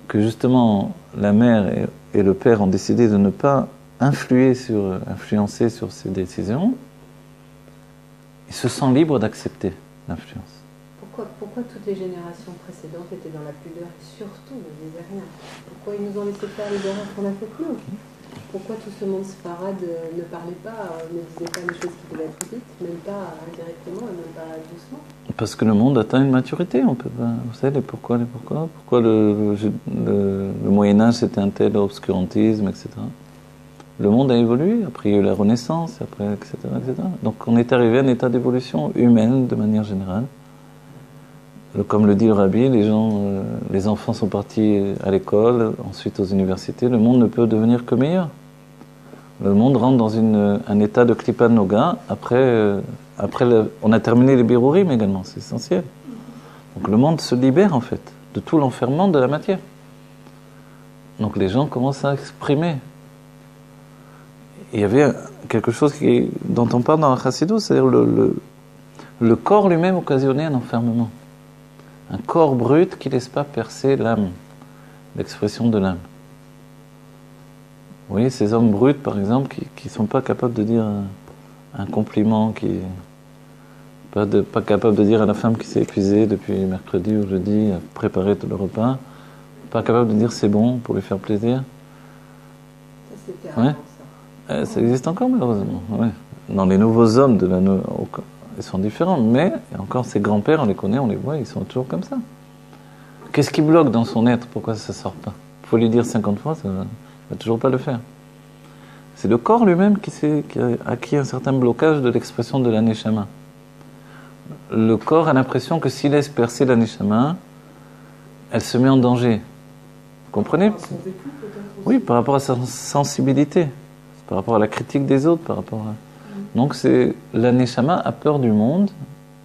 que justement la mère et le père ont décidé de ne pas influencer sur ses décisions, il se sent libre d'accepter l'influence. Pourquoi toutes les générations précédentes étaient dans la pudeur et surtout ne disaient rien? Pourquoi ils nous ont laissé faire les erreurs qu'on a faites nous? Pourquoi tout ce monde sfarade ne parlait pas, ne disait pas les choses qui devaient être dites, même pas indirectement, même pas doucement? Parce que le monde atteint une maturité, on peut pas. Vous savez pourquoi le Moyen-Âge c'était un tel obscurantisme, etc. Le monde a évolué, après il y a eu la Renaissance, après, etc., etc. Donc on est arrivé à un état d'évolution humaine de manière générale. Comme le dit le rabbi, les enfants sont partis à l'école, ensuite aux universités. Le monde ne peut devenir que meilleur. Le monde rentre dans un état de Klipa Noga. Après on a terminé les birurim également, c'est essentiel. Donc le monde se libère en fait de tout l'enfermement de la matière. Donc les gens commencent à exprimer. Il y avait quelque chose dont on parle dans la Chassidut, c'est-à-dire le corps lui-même occasionnait un enfermement. Un corps brut qui ne laisse pas percer l'âme, l'expression de l'âme. Vous voyez, ces hommes bruts, par exemple, qui ne sont pas capables de dire un compliment Pas capable de dire à la femme qui s'est épuisée depuis mercredi ou jeudi à préparer tout le repas. Pas capable de dire c'est bon pour lui faire plaisir. Ça, c'était Ouais. avant, ça. Ça existe encore malheureusement. Ouais. Dans les nouveaux hommes, ils sont différents, mais encore ces grands-pères, on les connaît, on les voit, ils sont toujours comme ça. Qu'est-ce qui bloque dans son être? Pourquoi ça ne sort pas? Il faut lui dire 50 fois, ça ne va toujours pas le faire. C'est le corps lui-même qui a acquis un certain blocage de l'expression de l'aneshama. Le corps a l'impression que s'il laisse percer l'aneshama, elle se met en danger. Vous comprenez? Son vécu, peut-être aussi. Oui, par rapport à sa sensibilité, par rapport à la critique des autres, par rapport à... Donc l'aneshama a peur du monde,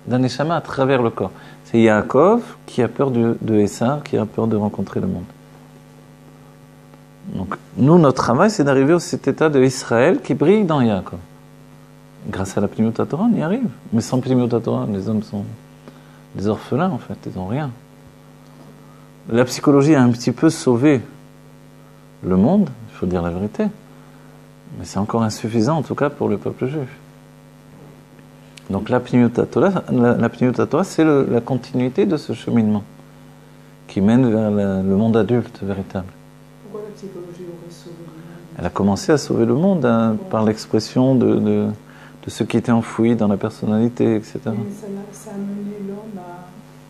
l'aneshama à travers le corps. C'est Yaakov qui a peur de Esav, qui a peur de rencontrer le monde. Donc nous, notre travail, c'est d'arriver à cet état de Israël qui brille dans Yaakov. Grâce à la Pnimiut Torah, on y arrive. Mais sans Pnimiut Torah, les hommes sont des orphelins, en fait, ils n'ont rien. La psychologie a un petit peu sauvé le monde, il faut dire la vérité. Mais c'est encore insuffisant, en tout cas, pour le peuple juif. Donc la Pnimiut Torah, c'est la continuité de ce cheminement qui mène vers le monde adulte véritable. Pourquoi la psychologie aurait sauvé le monde? Elle a commencé à sauver le monde par l'expression de ce qui était enfoui dans la personnalité, etc. Mais ça a mené l'homme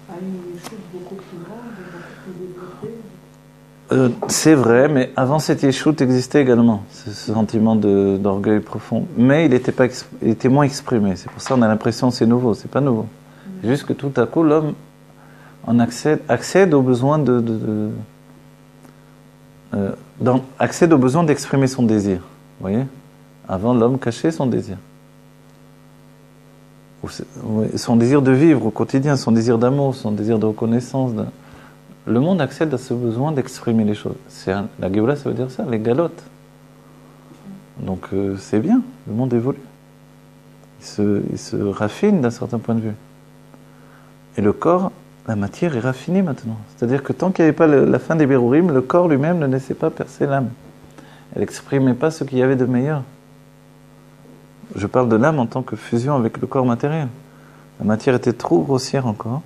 à une chute beaucoup plus grande, beaucoup plus développée. C'est vrai, mais avant cette yeshut existait également ce sentiment d'orgueil profond. Mais il était moins exprimé. C'est pour ça qu'on a l'impression que c'est nouveau. C'est pas nouveau. C'est juste que tout à coup, l'homme accède au besoin accède au besoin d'exprimer son désir. Vous voyez? Avant, l'homme cachait son désir. Son désir de vivre au quotidien, son désir d'amour, son désir de reconnaissance. Le monde accède à ce besoin d'exprimer les choses. La Géoula, ça veut dire ça, les galotes. Donc c'est bien, le monde évolue. Il se raffine d'un certain point de vue. Et le corps, la matière est raffinée maintenant. C'est-à-dire que tant qu'il n'y avait pas la fin des Bérourim, le corps lui-même ne laissait pas percer l'âme. Elle n'exprimait pas ce qu'il y avait de meilleur. Je parle de l'âme en tant que fusion avec le corps matériel. La matière était trop grossière encore.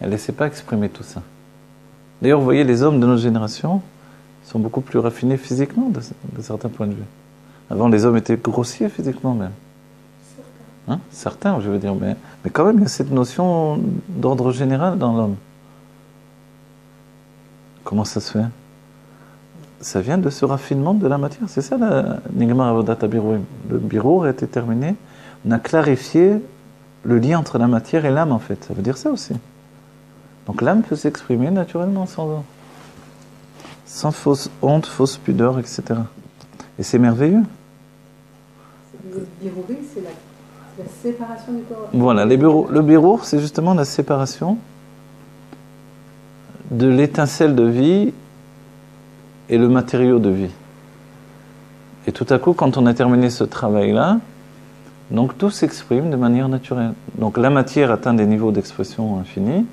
Elle ne laissait pas exprimer tout ça. D'ailleurs, vous voyez, les hommes de notre génération sont beaucoup plus raffinés physiquement de certains points de vue. Avant, les hommes étaient grossiers physiquement même. Hein? Certains, je veux dire. Mais quand même, il y a cette notion d'ordre général dans l'homme. Comment ça se fait? Ça vient de ce raffinement de la matière. C'est ça la Nigmar Avodat HaBirurim. Le birour a été terminé. On a clarifié le lien entre la matière et l'âme, en fait. Ça veut dire ça aussi. Donc l'âme peut s'exprimer naturellement, sans fausse honte, fausse pudeur, etc. Et c'est merveilleux. Le birouri, c'est la séparation du corps. Voilà, le birour, c'est justement la séparation de l'étincelle de vie et le matériau de vie. Et tout à coup, quand on a terminé ce travail-là, donc tout s'exprime de manière naturelle. Donc la matière atteint des niveaux d'expression infinis.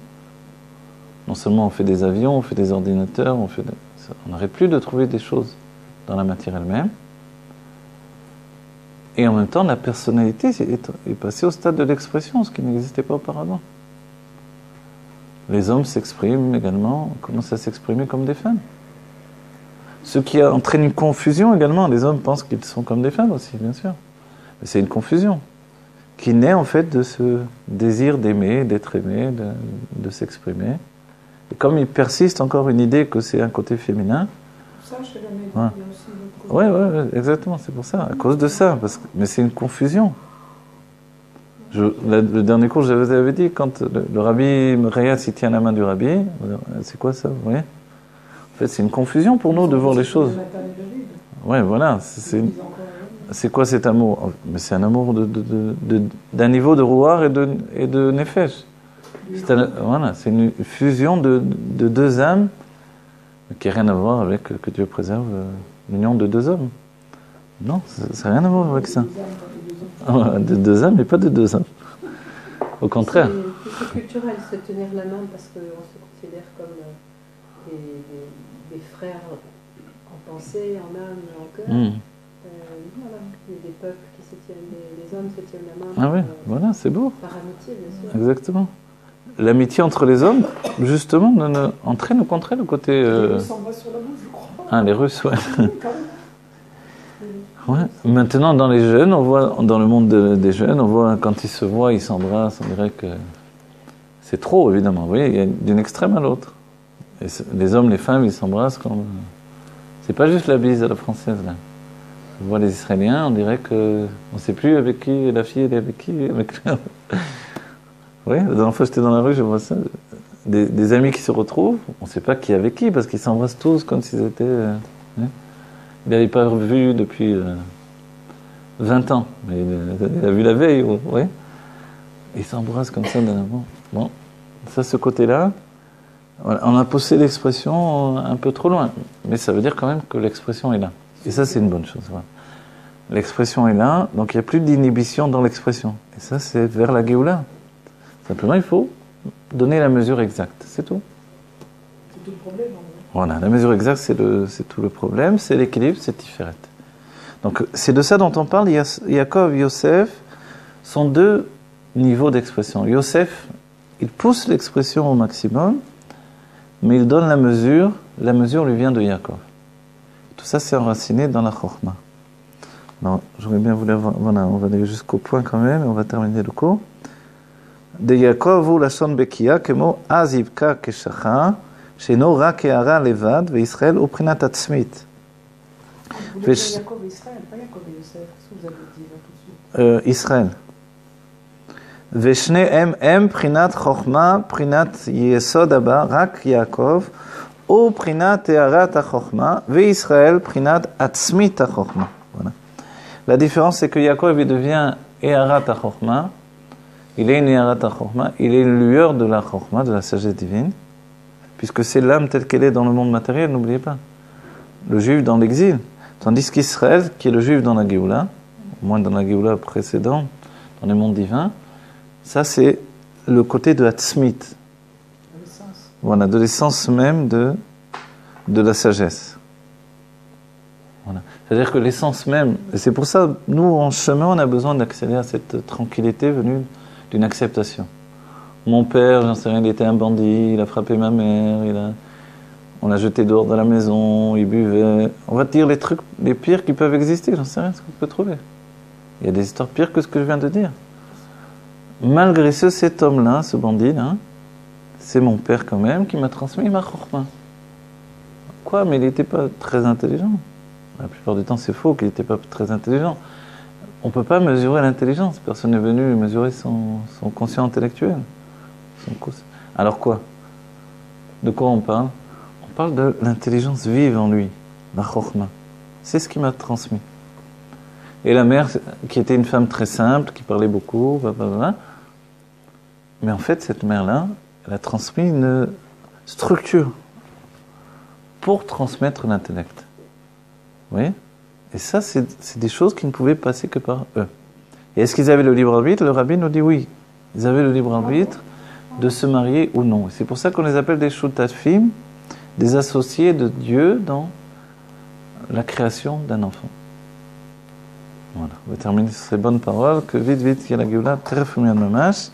Non seulement on fait des avions, on fait des ordinateurs, on n'arrête plus de trouver des choses dans la matière elle-même. Et en même temps, la personnalité est passée au stade de l'expression, ce qui n'existait pas auparavant. Les hommes s'expriment également, commencent à s'exprimer comme des femmes. Ce qui entraîne une confusion également. Les hommes pensent qu'ils sont comme des femmes aussi, bien sûr. Mais c'est une confusion qui naît en fait de ce désir d'aimer, d'être aimé, de s'exprimer. Et comme il persiste encore une idée que c'est un côté féminin. Ça, chez la médecine, Ouais. il y a aussi l'autre côté. Oui, exactement, c'est pour ça, à cause de ça. Mais c'est une confusion. Le dernier cours, je vous avais dit, quand le rabbi Reyes il tient la main du rabbi, c'est quoi ça, vous voyez? En fait, c'est une confusion pour nous de voir les choses. Oui, voilà. C'est quoi cet amour? Mais c'est un amour d'un niveau de rouar et de nefesh. Voilà, c'est une fusion de deux âmes qui n'a rien à voir avec que Dieu préserve l'union de deux hommes. Non, ça n'a rien à voir avec ça. De deux âmes, mais pas de deux âmes. Au contraire. C'est culturel, se tenir la main parce qu'on se considère comme des frères en pensée, en âme, en cœur. Voilà. Il y a des peuples qui se tiennent, les hommes se tiennent la main. Ah oui, voilà, c'est beau. Par amitié, bien sûr. Exactement. L'amitié entre les hommes, justement, entraîne au contraire le côté... Les Russes s'embrassent sur la bouche, je crois. Ah, les Russes, ouais. Quand même. Ouais. Maintenant, dans les jeunes, on voit, dans le monde des jeunes, on voit quand ils se voient, ils s'embrassent, on dirait que c'est trop, évidemment. Vous voyez, il y a d'une extrême à l'autre. Et les hommes, les femmes, ils s'embrassent comme... C'est pas juste la bise à la française, là. On voit les Israéliens, on dirait que on ne sait plus avec qui la fille elle est avec qui. Oui, la dernière fois j'étais dans la rue, je vois ça. Des amis qui se retrouvent, on ne sait pas qui est avec qui, parce qu'ils s'embrassent tous comme s'ils étaient... Ils n'avaient pas vu depuis 20 ans, mais il a vu la veille, oui. Ils s'embrassent comme ça d'un moment. Bon, ça, ce côté-là, voilà, on a poussé l'expression un peu trop loin, mais ça veut dire quand même que l'expression est là. Et ça, c'est une bonne chose. Voilà. L'expression est là, donc il n'y a plus d'inhibition dans l'expression. Et ça, c'est vers la Géoula. Simplement, il faut donner la mesure exacte, c'est tout. C'est tout le problème. Voilà, la mesure exacte, c'est tout le problème, c'est l'équilibre, c'est Tiferet. Donc, c'est de ça dont on parle. Yaakov, Yosef sont deux niveaux d'expression. Yosef, il pousse l'expression au maximum, mais il donne la mesure lui vient de Yaakov. Tout ça, c'est enraciné dans la Chokhmah. Alors, j'aurais bien voulu avoir... Voilà, on va aller jusqu'au point quand même, et on va terminer le cours. De Yaakov ou Lashon Bekia, kemo azivka keshacha, sheno ra ke'ara levad, ve'Israël ou prinat atzmit. Vous voulez dire Yaakov et Israël, pas Yaakov et Yosef. Qu'est-ce que vous avez dit là tout de suite Israël. Ve'shne'em em prinat chokhmah, prinat yesod haba, rak Yaakov, ou prinat te'arat ha-chokhmah, ve'Israël prinat atzmit ha-chokhmah. Voilà. La différence, c'est que Yaakov, il devient Eharat ha-chokhmah, il est une Eharat ha-chokhmah, il est une lueur de la chokhmah, de la sagesse divine, puisque c'est l'âme telle qu'elle est dans le monde matériel, n'oubliez pas. Le juif dans l'exil, tandis qu'Israël, qui est le juif dans la Géoula, au moins dans la Géoula précédente, dans les mondes divins, ça c'est le côté de Hatzmit. Voilà, de l'essence même de la sagesse. Voilà. C'est-à-dire que l'essence même, et c'est pour ça, nous en chemin, on a besoin d'accéder à cette tranquillité venue d'une acceptation. Mon père, j'en sais rien, il était un bandit, il a frappé ma mère, on l'a jeté dehors de la maison, il buvait. On va dire les trucs les pires qui peuvent exister, j'en sais rien ce qu'on peut trouver. Il y a des histoires pires que ce que je viens de dire. Malgré ce, cet homme-là, ce bandit-là, c'est mon père quand même qui m'a transmis ma chokhmah. Quoi? Mais il n'était pas très intelligent. La plupart du temps, c'est faux qu'il n'était pas très intelligent. On ne peut pas mesurer l'intelligence. Personne n'est venu mesurer son conscient intellectuel. Alors quoi? De quoi on parle? On parle de l'intelligence vive en lui, la chokhmah. C'est ce qui m'a transmis. Et la mère, qui était une femme très simple, qui parlait beaucoup, blablabla. Mais en fait, cette mère-là, elle a transmis une structure pour transmettre l'intellect. Vous voyez? Et ça, c'est des choses qui ne pouvaient passer que par eux. Et est-ce qu'ils avaient le libre arbitre? Le rabbin nous dit oui. Ils avaient le libre arbitre de se marier ou non. C'est pour ça qu'on les appelle des shutafim, des associés de Dieu dans la création d'un enfant. Voilà, on va terminer sur ces bonnes paroles, que vite, il y a la Géoula, très fumée de mamash.